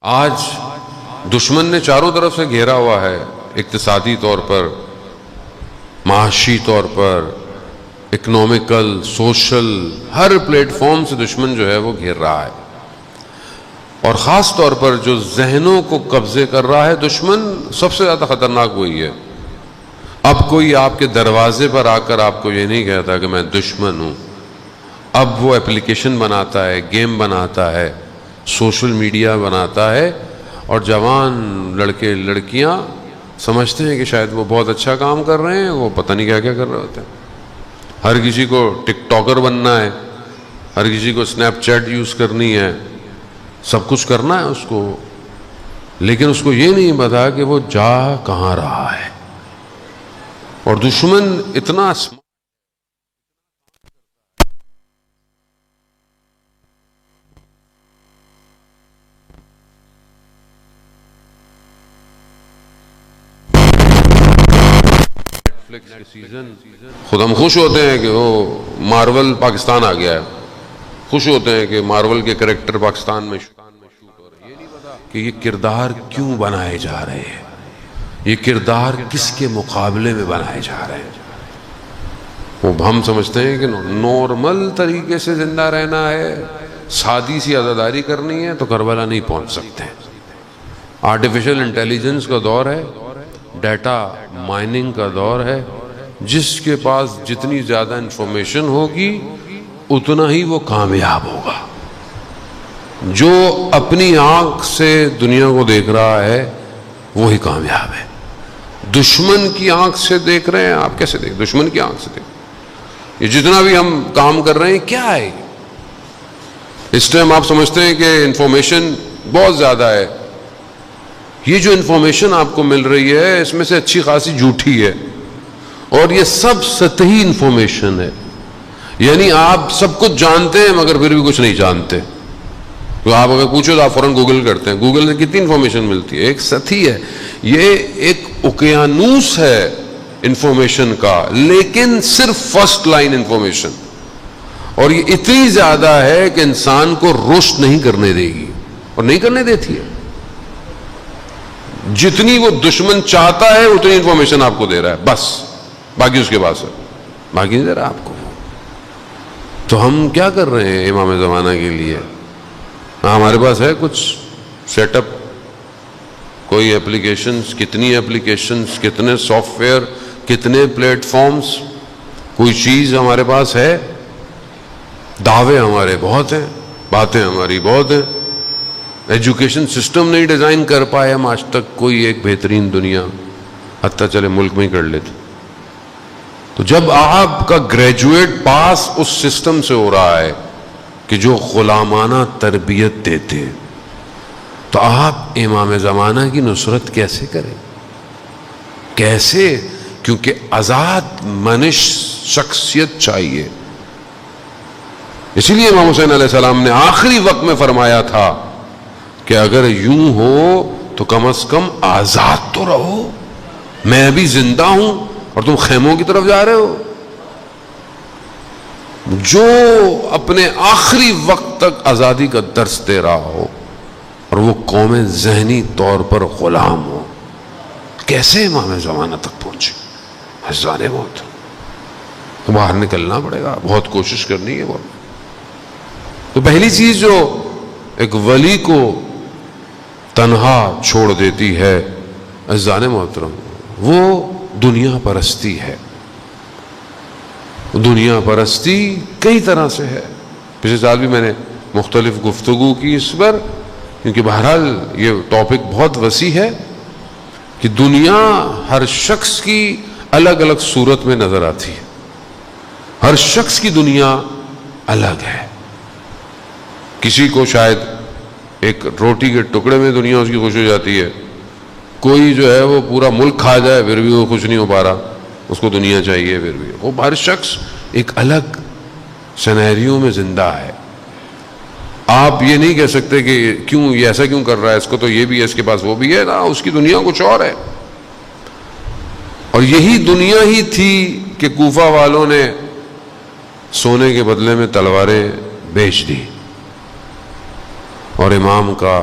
آج دشمن نے چاروں طرف سے گھیرا ہوا ہے، اقتصادی طور پر، معاشی طور پر، اکنومیکل، سوشل، ہر پلیٹ فارم سے دشمن جو ہے وہ گھیر رہا ہے. اور خاص طور پر جو ذہنوں کو قبضے کر رہا ہے دشمن، سب سے زیادہ خطرناک وہی ہے. اب کوئی آپ کے دروازے پر آ کر آپ کو یہ نہیں کہتا کہ میں دشمن ہوں. اب وہ اپلیکیشن بناتا ہے، گیم بناتا ہے، سوشل میڈیا بناتا ہے، اور جوان لڑکے لڑکیاں سمجھتے ہیں کہ شاید وہ بہت اچھا کام کر رہے ہیں، وہ پتہ نہیں کیا کیا کر رہے ہوتے ہیں. ہر کسی کو ٹک ٹاکر بننا ہے، ہر کسی کو سنیپ چیٹ یوز کرنی ہے، سب کچھ کرنا ہے اس کو، لیکن اس کو یہ نہیں پتا کہ وہ جا کہاں رہا ہے. اور دشمن اتنا خود ہم خوش ہوتے ہیں کہ وہ مارول پاکستان آ گیا ہے، خوش ہوتے ہیں کہ مارول کے کریکٹر پاکستان میں شوٹ ہو رہے ہیں. یہ نہیں پتا کہ یہ کردار کیوں بنائے جا رہے ہیں، یہ کردار کس کے مقابلے میں بنائے جا رہے ہیں. وہ ہم سمجھتے ہیں کہ نارمل طریقے سے زندہ رہنا ہے، سادی سی عزاداری کرنی ہے تو کربلا نہیں پہنچ سکتے. آرٹیفیشل انٹیلیجنس کا دور ہے، ڈیٹا مائننگ کا دور ہے، جس کے پاس جتنی زیادہ انفارمیشن ہوگی اتنا ہی وہ کامیاب ہوگا. جو اپنی آنکھ سے دنیا کو دیکھ رہا ہے وہی کامیاب ہے. دشمن کی آنکھ سے دیکھ رہے ہیں آپ، کیسے دیکھ؟ دشمن کی آنکھ سے دیکھ. یہ جتنا بھی ہم کام کر رہے ہیں کیا ہے؟ اس ٹائم آپ سمجھتے ہیں کہ انفارمیشن بہت زیادہ ہے. یہ جو انفارمیشن آپ کو مل رہی ہے اس میں سے اچھی خاصی جھوٹی ہے، اور یہ سب سطحی انفارمیشن ہے. یعنی آپ سب کچھ جانتے ہیں مگر پھر بھی کچھ نہیں جانتے. تو آپ اگر پوچھو تو آپ فوراً گوگل کرتے ہیں. گوگل سے کتنی انفارمیشن ملتی ہے؟ ایک سطحی ہے، یہ ایک اوقیانوس ہے انفارمیشن کا، لیکن صرف فرسٹ لائن انفارمیشن. اور یہ اتنی زیادہ ہے کہ انسان کو رشد نہیں کرنے دے گی، اور نہیں کرنے دیتی ہے. جتنی وہ دشمن چاہتا ہے اتنی انفارمیشن آپ کو دے رہا ہے، بس باقی اس کے پاس ہے، باقی نہیں دے رہا آپ کو. تو ہم کیا کر رہے ہیں امام زمانہ کے لیے؟ ہمارے پاس ہے کچھ سیٹ اپ، کوئی اپلیکیشنز، کتنی اپلیکیشنز، کتنے سافٹ ویئر، کتنے پلیٹ فارمز، کوئی چیز ہمارے پاس ہے. دعوے ہمارے بہت ہیں، باتیں ہماری بہت ہیں. ایجوکیشن سسٹم نہیں ڈیزائن کر پائے ہم آج تک کوئی ایک بہترین دنیا، حتیٰ چلے ملک میں ہی کر لیتے. تو جب آپ کا گریجویٹ پاس اس سسٹم سے ہو رہا ہے کہ جو غلامانہ تربیت دیتے، تو آپ امام زمانہ کی نصرت کیسے کریں؟ کیسے؟ کیونکہ آزاد منش شخصیت چاہیے. اسی لیے امام حسین علیہ السلام نے آخری وقت میں فرمایا تھا کہ اگر یوں ہو تو کم از کم آزاد تو رہو. میں ابھی زندہ ہوں اور تم خیموں کی طرف جا رہے ہو. جو اپنے آخری وقت تک آزادی کا درس دے رہا ہو اور وہ قوم ذہنی طور پر غلام ہو، کیسے امام زمانہ تک پہنچے؟ حزان موت. تو باہر نکلنا پڑے گا، بہت کوشش کرنی ہے. بہت. تو پہلی چیز جو ایک ولی کو تنہا چھوڑ دیتی ہے عزیزان محترم، وہ دنیا پرستی ہے. دنیا پرستی کئی طرح سے ہے. پچھلے سال بھی میں نے مختلف گفتگو کی اس پر، کیونکہ بہرحال یہ ٹاپک بہت وسیع ہے کہ دنیا ہر شخص کی الگ الگ صورت میں نظر آتی ہے. ہر شخص کی دنیا الگ ہے. کسی کو شاید ایک روٹی کے ٹکڑے میں دنیا اس کی خوش ہو جاتی ہے، کوئی جو ہے وہ پورا ملک کھا جائے پھر بھی وہ خوش نہیں ہو پا رہا، اس کو دنیا چاہیے. پھر بھی وہ ہر شخص ایک الگ سینیریو میں زندہ ہے. آپ یہ نہیں کہہ سکتے کہ کیوں یہ ایسا کیوں کر رہا ہے، اس کو تو یہ بھی ہے، اس کے پاس وہ بھی ہے. نا، اس کی دنیا کچھ اور ہے. اور یہی دنیا ہی تھی کہ کوفہ والوں نے سونے کے بدلے میں تلواریں بیچ دی، اور امام کا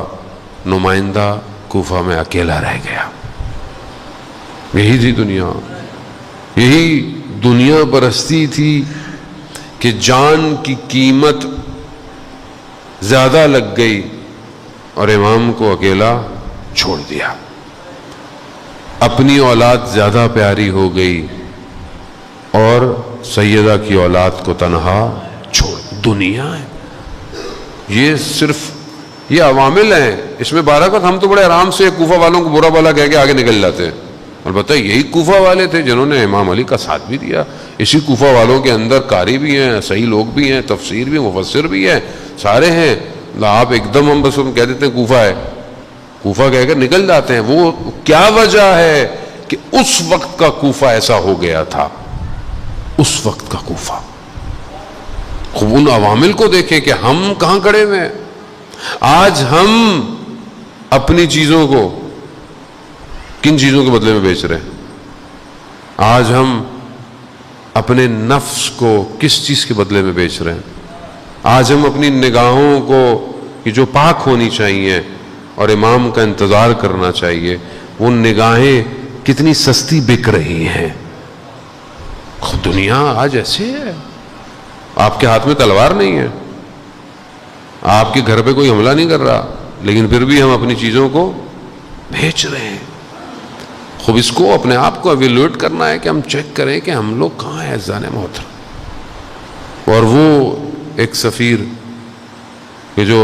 نمائندہ کوفہ میں اکیلا رہ گیا. یہی تھی دنیا. یہی دنیا پرستی تھی کہ جان کی قیمت زیادہ لگ گئی اور امام کو اکیلا چھوڑ دیا. اپنی اولاد زیادہ پیاری ہو گئی اور سیدہ کی اولاد کو تنہا چھوڑ. دنیا ہے یہ، صرف یہ عوامل ہیں. اس میں بارکت ہم تو بڑے آرام سے کوفہ والوں کو برا بھلا کہہ کے آگے نکل جاتے ہیں. البتہ یہی کوفہ والے تھے جنہوں نے امام علی کا ساتھ بھی دیا. اسی کوفہ والوں کے اندر قاری بھی ہیں، صحیح لوگ بھی ہیں، تفسیر بھی، مفسر بھی ہیں، سارے ہیں. آپ ایک دم ہم بس ہم کہہ دیتے ہیں کوفہ ہے، کوفہ کہہ کر نکل جاتے ہیں. وہ کیا وجہ ہے کہ اس وقت کا کوفہ ایسا ہو گیا تھا، اس وقت کا کوفہ. خوب ان عوامل کو دیکھیں کہ ہم کہاں کھڑے ہوئے ہیں. آج ہم اپنی چیزوں کو کن چیزوں کے بدلے میں بیچ رہے ہیں؟ آج ہم اپنے نفس کو کس چیز کے بدلے میں بیچ رہے ہیں؟ آج ہم اپنی نگاہوں کو کہ جو پاک ہونی چاہیے اور امام کا انتظار کرنا چاہیے، وہ نگاہیں کتنی سستی بک رہی ہیں. دنیا آج ایسے ہے، آپ کے ہاتھ میں تلوار نہیں ہے، آپ کے گھر پہ کوئی حملہ نہیں کر رہا، لیکن پھر بھی ہم اپنی چیزوں کو بیچ رہے ہیں. خوب اس کو اپنے آپ کو ایویلویٹ کرنا ہے کہ ہم چیک کریں کہ ہم لوگ کہاں ہیں عزیزان محترم. اور وہ ایک سفیر کہ جو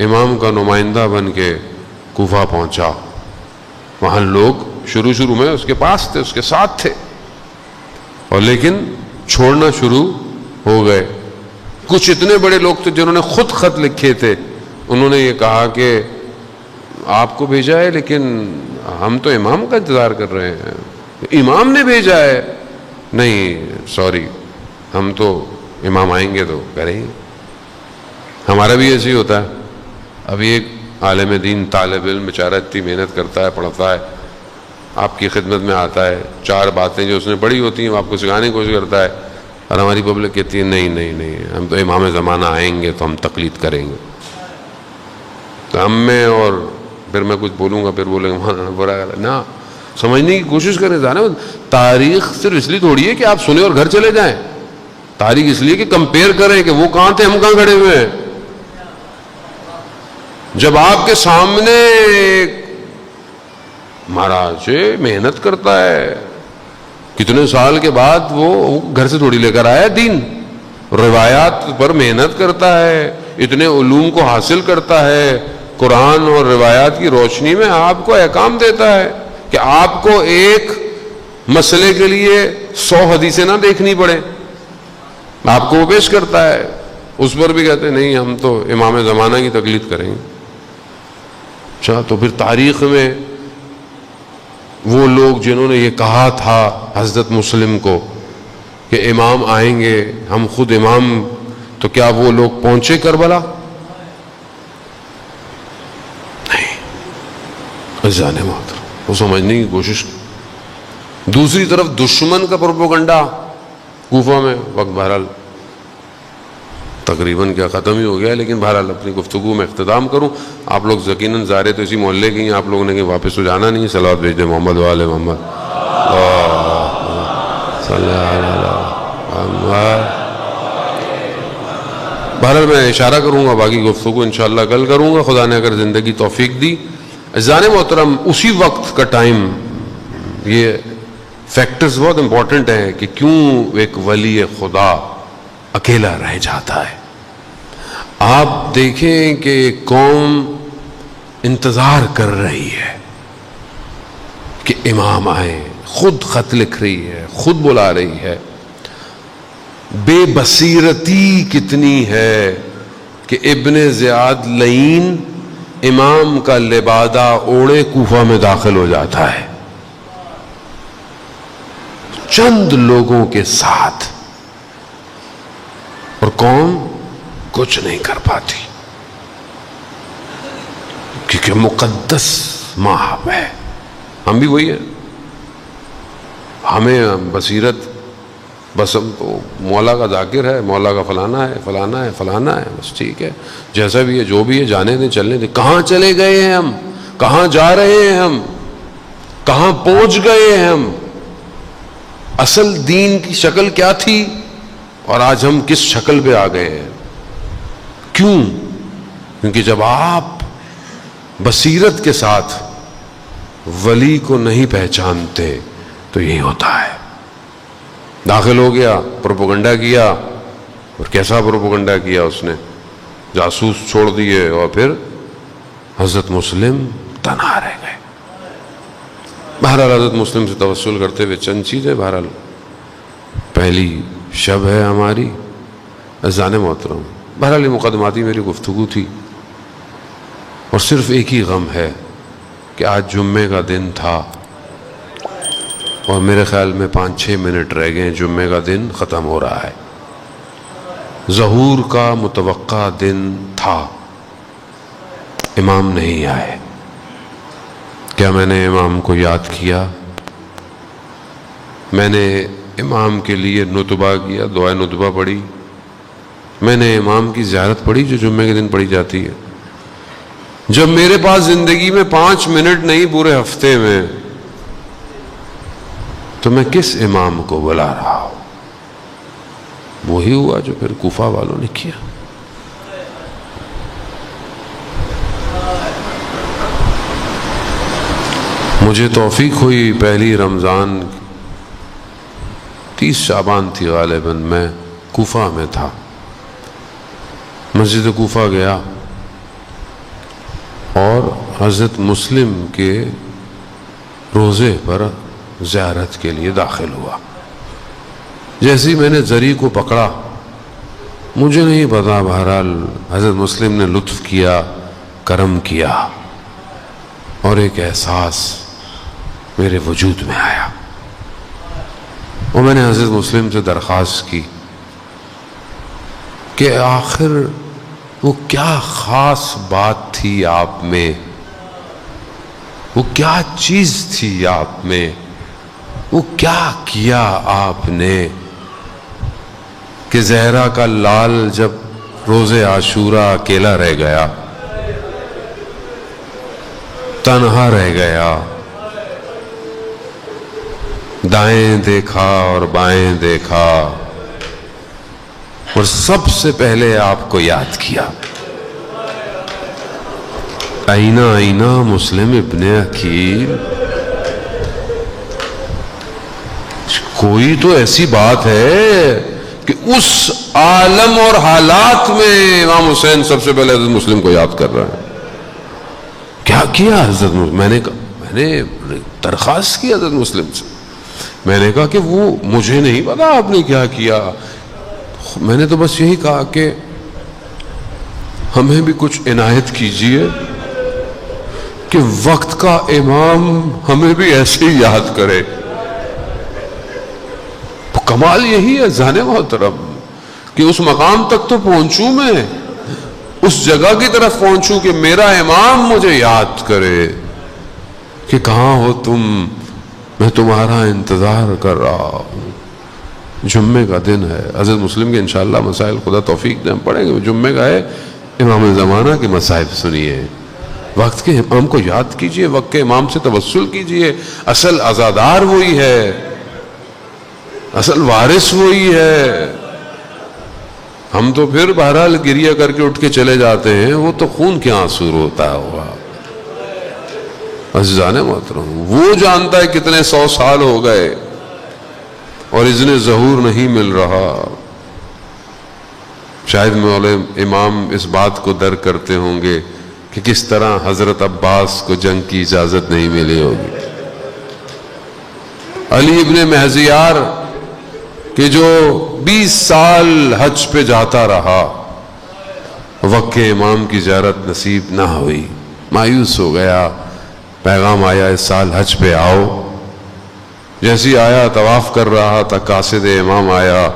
امام کا نمائندہ بن کے کوفہ پہنچا، وہاں لوگ شروع میں اس کے پاس تھے، اس کے ساتھ تھے، اور لیکن چھوڑنا شروع ہو گئے. کچھ اتنے بڑے لوگ تھے جنہوں نے خود خط لکھے تھے، انہوں نے یہ کہا کہ آپ کو بھیجا ہے لیکن ہم تو امام کا انتظار کر رہے ہیں، امام نے بھیجا ہے. نہیں سوری، ہم تو امام آئیں گے تو کریں گے. ہمارا بھی ایسے ہی ہوتا ہے. ابھی ایک عالم دین طالب علم بیچارہ اتنی محنت کرتا ہے، پڑھتا ہے، آپ کی خدمت میں آتا ہے، 4 باتیں جو اس نے پڑھی ہوتی ہیں وہ آپ کو سکھانے کی کوشش کرتا ہے، اور ہماری پبلک کہتی ہے نہیں ہم تو امام زمانہ آئیں گے تو ہم تقلید کریں گے. تو ہم میں اور پھر میں کچھ بولوں گا، پھر بولیں گے برا نہ. سمجھنے کی کوشش کریں. تاریخ صرف اس لیے تھوڑی ہے کہ آپ سنیں اور گھر چلے جائیں. تاریخ اس لیے کہ کمپیئر کریں کہ وہ کہاں تھے، ہم کہاں کھڑے ہوئے ہیں. جب آپ کے سامنے مہاراج محنت کرتا ہے، کتنے سال کے بعد وہ گھر سے تھوڑی لے کر آیا دین، روایات پر محنت کرتا ہے، اتنے علوم کو حاصل کرتا ہے، قرآن اور روایات کی روشنی میں آپ کو احکام دیتا ہے کہ آپ کو ایک مسئلے کے لیے 100 حدیثیں نہ دیکھنی پڑے. آپ کو وہ پیش کرتا ہے. اس پر بھی کہتے ہیں نہیں ہم تو امام زمانہ کی تقلید کریں گے. اچھا، تو پھر تاریخ میں وہ لوگ جنہوں نے یہ کہا تھا حضرت مسلم کو کہ امام آئیں گے، ہم خود امام، تو کیا وہ لوگ پہنچے کربلا؟ نہیں. عزیزان محترم، وہ سمجھنے کی کوشش. دوسری طرف دشمن کا پروپیگنڈا کوفہ میں. وقت بہرحال تقریباً کیا ختم ہی ہو گیا، لیکن بہرحال اپنی گفتگو میں اختتام کروں. آپ لوگ یقیناً ظاہر تو اسی محلے کے ہیں، آپ لوگوں نے کہ واپس تو جانا نہیں. صلوات بھیج دیں محمد وآل محمد. بہرحال میں اشارہ کروں گا، باقی گفتگو انشاءاللہ کل کروں گا، خدا نے اگر زندگی توفیق دی. عزیزان محترم، اسی وقت کا ٹائم، یہ فیکٹرز بہت امپورٹنٹ ہیں کہ کیوں ایک ولی خدا اکیلا رہ جاتا ہے. آپ دیکھیں کہ قوم انتظار کر رہی ہے کہ امام آئے، خود خط لکھ رہی ہے، خود بلا رہی ہے. بے بصیرتی کتنی ہے کہ ابن زیاد لعین امام کا لبادہ اوڑے کوفہ میں داخل ہو جاتا ہے چند لوگوں کے ساتھ، اور قوم کچھ نہیں کر پاتی کیونکہ مقدس ماہب ہے. ہم بھی وہی ہیں، ہمیں بصیرت، بس ہم تو مولا کا ذاکر ہے، مولا کا فلانا ہے فلانا ہے فلانا ہے، بس ٹھیک ہے جیسا بھی ہے جو بھی ہے جانے دیں چلنے دیں. کہاں چلے گئے ہیں ہم؟ کہاں جا رہے ہیں ہم؟ کہاں پہنچ گئے ہیں ہم؟ اصل دین کی شکل کیا تھی اور آج ہم کس شکل پہ آ گئے ہیں؟ کیوں؟ کیونکہ جب آپ بصیرت کے ساتھ ولی کو نہیں پہچانتے تو یہی ہوتا ہے. داخل ہو گیا، پروپیگنڈا کیا، اور کیسا پروپیگنڈا کیا اس نے، جاسوس چھوڑ دیے، اور پھر حضرت مسلم تنہا رہ گئے. بہرحال حضرت مسلم سے توسل کرتے ہوئے چند چیزیں. بہرحال پہلی شب ہے ہماری، عزیزان محترم. بہرحال یہ مقدماتی میری گفتگو تھی. اور صرف ایک ہی غم ہے کہ آج جمعے کا دن تھا اور میرے خیال میں 5-6 منٹ رہ گئے، جمعے کا دن ختم ہو رہا ہے۔ ظہور کا متوقع دن تھا، امام نہیں آئے۔ کیا میں نے امام کو یاد کیا؟ میں نے امام کے لیے نتبہ کیا، دعائے نتبہ پڑھی؟ میں نے امام کی زیارت پڑھی جو جمعے کے دن پڑھی جاتی ہے؟ جب میرے پاس زندگی میں 5 منٹ نہیں پورے ہفتے میں، تو میں کس امام کو بلا رہا ہوں؟ وہی ہوا جو پھر کوفہ والوں نے کیا۔ مجھے توفیق ہوئی پہلی رمضان 30 شعبان تھی غالباً، میں کوفہ میں تھا، مسجد کوفہ گیا اور حضرت مسلم کے روزے پر زیارت کے لیے داخل ہوا۔ جیسے ہی میں نے زری کو پکڑا، مجھے نہیں پتا، بہرحال حضرت مسلم نے لطف کیا، کرم کیا، اور ایک احساس میرے وجود میں آیا، اور میں نے حضرت مسلم سے درخواست کی کہ آخر وہ کیا خاص بات تھی آپ میں، وہ کیا چیز تھی آپ میں، وہ کیا کیا آپ نے کہ زہرا کا لال جب روزے عاشورہ اکیلا رہ گیا، تنہا رہ گیا، دائیں دیکھا اور بائیں دیکھا اور سب سے پہلے آپ کو یاد کیا۔ آئینہ آئینہ مسلم ابن عقیل، کوئی تو ایسی بات ہے کہ اس عالم اور حالات میں امام حسین سب سے پہلے حضرت مسلم کو یاد کر رہا ہے۔ کیا کیا حضرت مسلم؟ میں نے درخواست کی حضرت مسلم سے، میں نے کہا کہ وہ مجھے نہیں پتا آپ نے کیا کیا، میں نے تو بس یہی کہا کہ ہمیں بھی کچھ عنایت کیجئے کہ وقت کا امام ہمیں بھی ایسے ہی یاد کرے۔ کمال یہی ہے ذہن محترم کہ اس مقام تک تو پہنچوں، میں اس جگہ کی طرف پہنچوں کہ میرا امام مجھے یاد کرے کہ کہاں ہو تم، میں تمہارا انتظار کر رہا ہوں۔ جمعے کا دن ہے، حضرت مسلم کے انشاءاللہ مسائل خدا توفیق دیں پڑھیں گے، جمعے کا ہے، امام زمانہ کے مصائب سنیے، وقت کے امام کو یاد کیجئے، وقت کے امام سے توسل کیجئے، اصل عزادار وہی ہے، اصل وارث وہی ہے۔ ہم تو پھر بہرحال گریہ کر کے اٹھ کے چلے جاتے ہیں، وہ تو خون کے آنسو روتا ہوا۔ عزیزان محترم، وہ جانتا ہے کتنے 100 سال ہو گئے اور اذن ظہور نہیں مل رہا۔ شاید مولا امام اس بات کو درک کرتے ہوں گے کہ کس طرح حضرت عباس کو جنگ کی اجازت نہیں ملی ہوگی۔ علی ابن مہزیار کہ جو 20 سال حج پہ جاتا رہا، وقت کے امام کی زیارت نصیب نہ ہوئی، مایوس ہو گیا۔ پیغام آیا اس سال حج پہ آؤ، جیسی آیا طواف کر رہا تھا، قاصد امام آیا،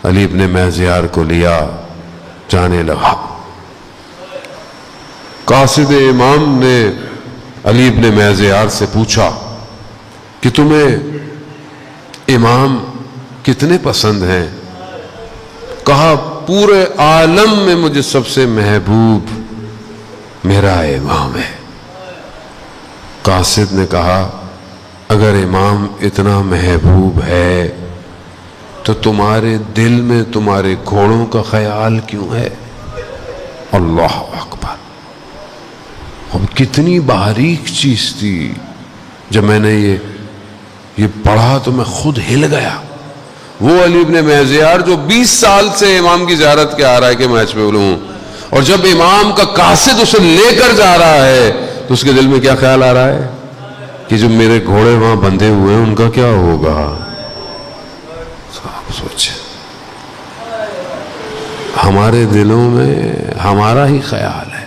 علی ابن مہزیار کو لیا، جانے لگا۔ قاصد امام نے علی ابن مہزیار سے پوچھا کہ تمہیں امام کتنے پسند ہیں؟ کہا پورے عالم میں مجھے سب سے محبوب میرا امام ہے۔ قاصد نے کہا اگر امام اتنا محبوب ہے تو تمہارے دل میں تمہارے گھوڑوں کا خیال کیوں ہے؟ اللہ اکبر! اب کتنی باریک چیز تھی، جب میں نے یہ پڑھا تو میں خود ہل گیا۔ وہ علی ابن مہزیار جو 20 سال سے امام کی زیارت کے آ رہا ہے کہ میں حج پہ بولوں، اور جب امام کا قاصد اسے لے کر جا رہا ہے تو اس کے دل میں کیا خیال آ رہا ہے کہ جو میرے گھوڑے وہاں بندھے ہوئے ہیں ان کا کیا ہوگا؟ صاحب سوچیں، ہمارے دلوں میں ہمارا ہی خیال ہے،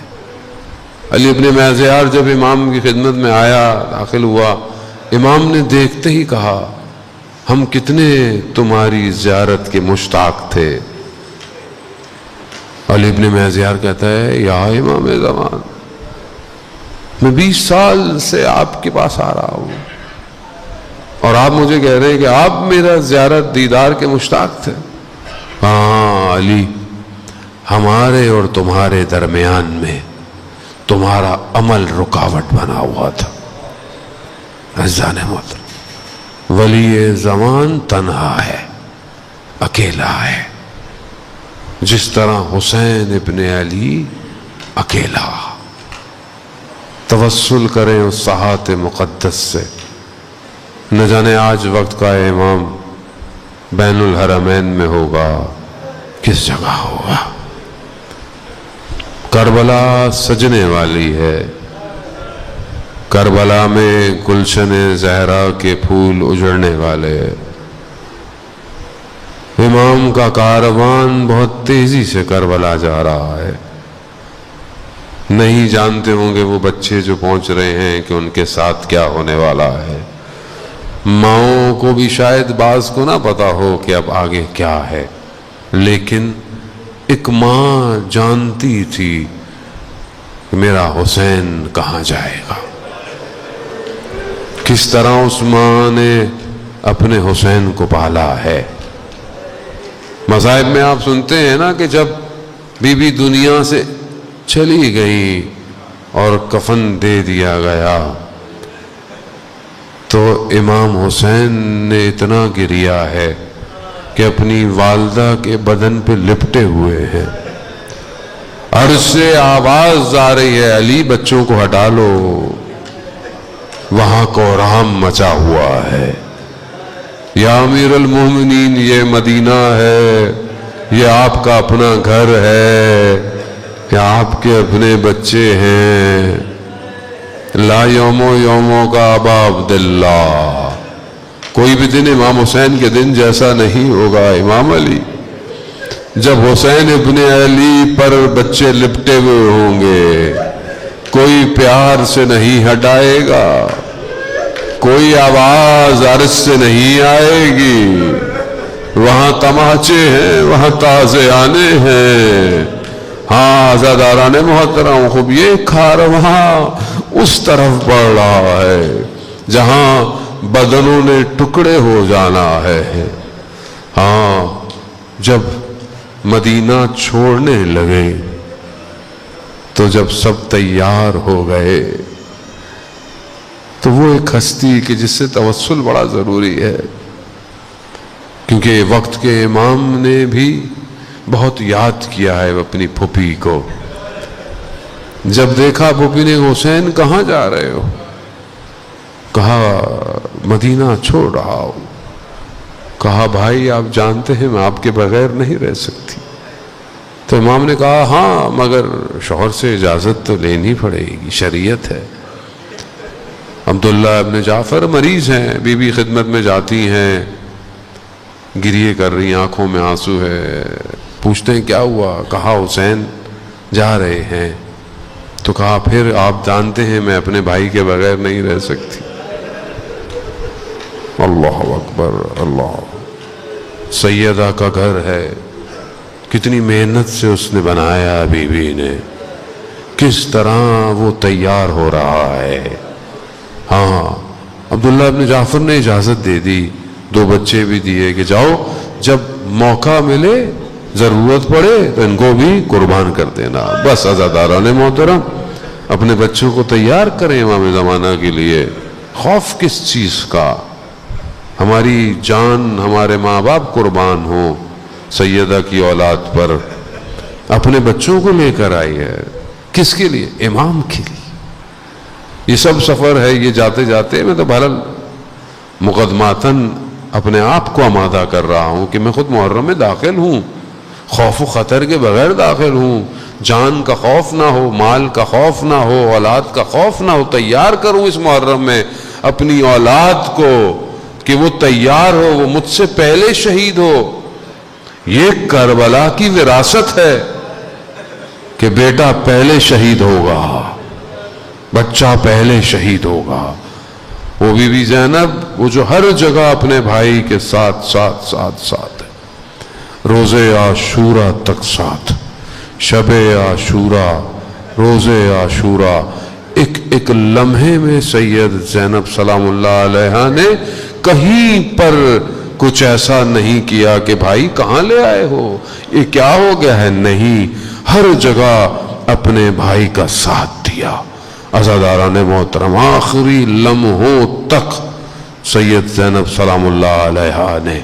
علی ابن میزیار جب امام کی خدمت میں آیا، داخل ہوا، امام نے دیکھتے ہی کہا ہم کتنے تمہاری زیارت کے مشتاق تھے۔ علی ابن میزیار کہتا ہے یا امام زمان، میں 20 سال سے آپ کے پاس آ رہا ہوں اور آپ مجھے کہہ رہے ہیں کہ آپ میرا زیارت دیدار کے مشتاق تھے۔ ہاں علی، ہمارے اور تمہارے درمیان میں تمہارا عمل رکاوٹ بنا ہوا تھا۔ عزیزان محترم، ولی زمان تنہا ہے، اکیلا ہے، جس طرح حسین ابن علی اکیلا۔ توسل کریں اس ساحت مقدس سے، نہ جانے آج وقت کا امام بین الحرمین میں ہوگا، کس جگہ ہوگا۔ کربلا سجنے والی ہے، کربلا میں گلشن زہرا کے پھول اجڑنے والے۔ امام کا کاروان بہت تیزی سے کربلا جا رہا ہے، نہیں جانتے ہوں گے وہ بچے جو پہنچ رہے ہیں کہ ان کے ساتھ کیا ہونے والا ہے۔ ماؤں کو بھی شاید بعض کو نہ پتا ہو کہ اب آگے کیا ہے، لیکن ایک ماں جانتی تھی کہ میرا حسین کہاں جائے گا۔ کس طرح اس ماں نے اپنے حسین کو پالا ہے۔ مذاہب میں آپ سنتے ہیں نا کہ جب بی بی دنیا سے چلی گئی اور کفن دے دیا گیا تو امام حسین نے اتنا گریا ہے کہ اپنی والدہ کے بدن پہ لپٹے ہوئے ہیں۔ عرش سے آواز آ رہی ہے علی بچوں کو ہٹا لو، وہاں کوہرام مچا ہوا ہے۔ یا امیر المومنین، یہ مدینہ ہے، یہ آپ کا اپنا گھر ہے، یہ آپ کے اپنے بچے ہیں۔ لا یومو یومو کا ابا عبداللہ، کوئی بھی دن امام حسین کے دن جیسا نہیں ہوگا۔ امام علی، جب حسین ابن علی پر بچے لپٹے ہوئے ہوں گے، کوئی پیار سے نہیں ہٹائے گا، کوئی آواز عرش سے نہیں آئے گی۔ وہاں تماچے ہیں، وہاں تازیانے ہیں۔ ہاں عزاداران محترم، خوب یہ کارواں اس طرف بڑھ رہا ہے جہاں بدنوں نے ٹکڑے ہو جانا ہے۔ ہاں جب مدینہ چھوڑنے لگے تو جب سب تیار ہو گئے تو وہ ایک ہستی کہ جس سے توسل بڑا ضروری ہے، کیونکہ وقت کے امام نے بھی بہت یاد کیا ہے اپنی پھوپھی کو۔ جب دیکھا پھوپھی نے حسین کہاں جا رہے ہو، کہا مدینہ چھوڑ رہا ہوں۔ کہا بھائی آپ جانتے ہیں میں آپ کے بغیر نہیں رہ سکتی۔ تو امام نے کہا ہاں مگر شوہر سے اجازت تو لینی پڑے گی، شریعت ہے۔ عبداللہ ابن جعفر مریض ہیں، بی بی خدمت میں جاتی ہیں، گریے کر رہی، آنکھوں میں آنسو ہے، پوچھتے ہیں کیا ہوا؟ کہا حسین جا رہے ہیں۔ تو کہا پھر آپ جانتے ہیں میں اپنے بھائی کے بغیر نہیں رہ سکتی۔ اللہ اکبر، اللہ۔ سیدہ کا گھر ہے، کتنی محنت سے اس نے بنایا، بی بی نے، کس طرح وہ تیار ہو رہا ہے۔ ہاں عبداللہ ابن جعفر نے اجازت دے دی، 2 بچے بھی دیے کہ جاؤ جب موقع ملے ضرورت پڑے تو ان کو بھی قربان کر دینا۔ بس عزاداران محترم، اپنے بچوں کو تیار کریں امام زمانہ کے لیے۔ خوف کس چیز کا؟ ہماری جان، ہمارے ماں باپ قربان ہوں سیدہ کی اولاد پر، اپنے بچوں کو لے کر آئی ہے۔ کس کے لیے؟ امام کے لیے۔ یہ سب سفر ہے، یہ جاتے جاتے میں تو بہرحال مقدماتاً اپنے آپ کو آمادہ کر رہا ہوں کہ میں خود محرم میں داخل ہوں، خوف و خطر کے بغیر داخل ہوں، جان کا خوف نہ ہو، مال کا خوف نہ ہو، اولاد کا خوف نہ ہو، تیار کروں اس محرم میں اپنی اولاد کو کہ وہ تیار ہو، وہ مجھ سے پہلے شہید ہو۔ یہ کربلا کی وراثت ہے کہ بیٹا پہلے شہید ہوگا۔ بچہ پہلے شہید ہوگا. وہ بی بی زینب وہ جو ہر جگہ اپنے بھائی کے ساتھ ساتھ ساتھ ساتھ ہے. روزے عاشورہ تک ساتھ، شب عاشورہ، روزے عاشورہ، ایک لمحے میں سید زینب سلام اللہ علیہا نے کہیں پر کچھ ایسا نہیں کیا کہ بھائی کہاں لے آئے ہو، یہ کیا ہو گیا ہے، نہیں، ہر جگہ اپنے بھائی کا ساتھ دیا. عزاداران محترم، آخری لمحوں تک سید زینب سلام اللہ علیہا نے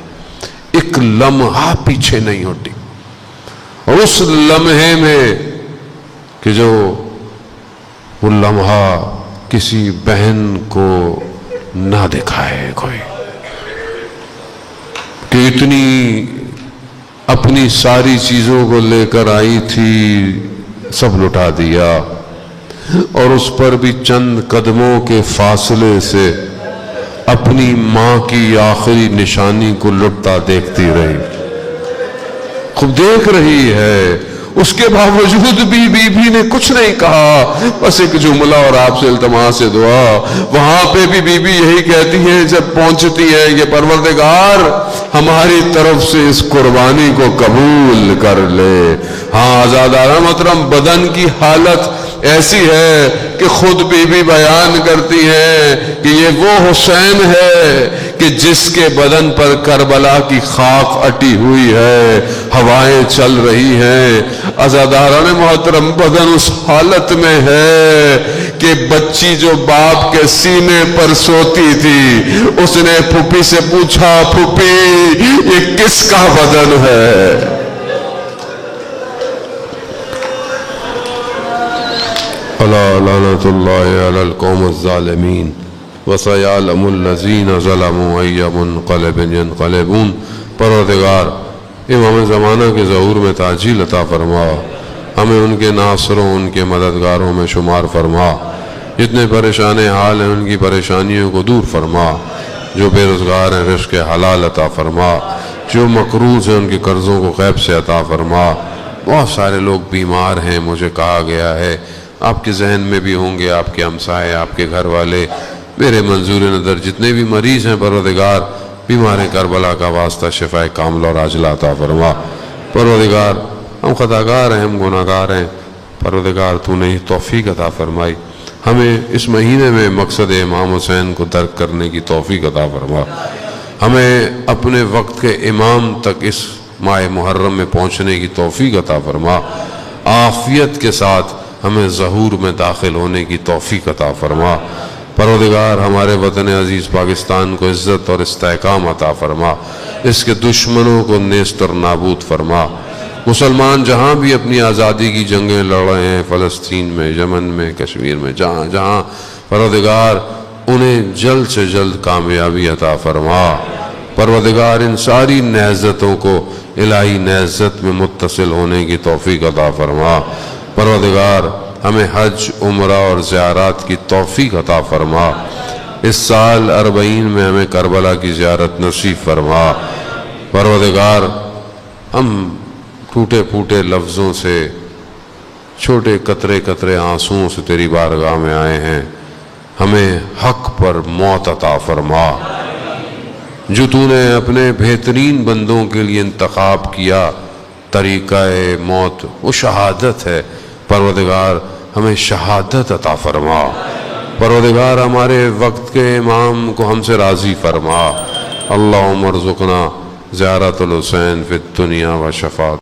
ایک لمحہ پیچھے نہیں ہٹی. اور اس لمحے میں کہ جو وہ لمحہ کسی بہن کو نہ دکھائے کوئی، کہ اتنی اپنی ساری چیزوں کو لے کر آئی تھی، سب لٹا دیا، اور اس پر بھی چند قدموں کے فاصلے سے اپنی ماں کی آخری نشانی کو لٹتا دیکھتی رہی. خوب دیکھ رہی ہے، اس کے باوجود بھی بی بی نے کچھ نہیں کہا، بس ایک جملہ اور آپ سے التماس سے دعا. وہاں پہ بھی بی بی یہی کہتی ہے جب پہنچتی ہے کہ پروردگار ہماری طرف سے اس قربانی کو قبول کر لے. ہاں عزاداران محترم، بدن کی حالت ایسی ہے کہ خود بی بی بیان کرتی ہے کہ یہ وہ حسین ہے کہ جس کے بدن پر کربلا کی خاک اٹی ہوئی ہے، ہوائیں چل رہی ہیں. عزاداران محترم، بدن اس حالت میں ہے کہ بچی جو باپ کے سینے پر سوتی تھی، اس نے پھوپھی سے پوچھا، پھوپھی یہ کس کا بدن ہے؟ الا لعنت اللہ علی القوم الظالمین وسیعلم الذین ظلموا ای منقلب ینقلبون. پروردگار امام زمانہ کے ظہور میں تعجیل عطا فرما، ہمیں ان کے ناصروں، ان کے مددگاروں میں شمار فرما. جتنے پریشان حال ہیں ان کی پریشانیوں کو دور فرما، جو بے روزگار ہیں رزق حلال عطا فرما، جو مقروض ہیں ان کے قرضوں کو غیب سے عطا فرما. بہت سارے لوگ بیمار ہیں، مجھے کہا گیا ہے، آپ کے ذہن میں بھی ہوں گے، آپ کے ہمسائے، آپ کے گھر والے، میرے منظور نظر جتنے بھی مریض ہیں، پروردگار بیمار کربلا کا واسطہ شفائے کاملہ اور عاجلہ عطا فرما. پروردگار ہم خطاکار ہیں، ہم گناہگار ہیں، پروردگار تو نے توفیق عطا فرمائی. ہمیں اس مہینے میں مقصد امام حسین کو درک کرنے کی توفیق عطا فرما. ہمیں اپنے وقت کے امام تک اس ماہ محرم میں پہنچنے کی توفیق عطا فرما. عافیت کے ساتھ ہمیں ظہور میں داخل ہونے کی توفیق عطا فرما. پروردگار ہمارے وطن عزیز پاکستان کو عزت اور استحکام عطا فرما، اس کے دشمنوں کو نیست اور نابود فرما. مسلمان جہاں بھی اپنی آزادی کی جنگیں لڑ رہے ہیں، فلسطین میں، یمن میں، کشمیر میں، جہاں جہاں، پروردگار انہیں جلد سے جلد کامیابی عطا فرما. پروردگار ان ساری نہضتوں کو الہی نہضت میں متصل ہونے کی توفیق عطا فرما. پروردگار ہمیں حج، عمرہ اور زیارات کی توفیق عطا فرما. اس سال 40 میں ہمیں کربلا کی زیارت نصیب فرما. پروردگار ہم ٹوٹے پھوٹے لفظوں سے، چھوٹے قطرے قطرے آنسوؤں سے تیری بارگاہ میں آئے ہیں، ہمیں حق پر موت عطا فرما. جو تو نے اپنے بہترین بندوں کے لیے انتخاب کیا، طریقہ موت وہ شہادت ہے. پروردگار ہمیں شہادت عطا فرما. پروردگار ہمارے وقت کے امام کو ہم سے راضی فرما. اللہم ارزقنا زیارت الحسین فی الدنیا و شفاعت.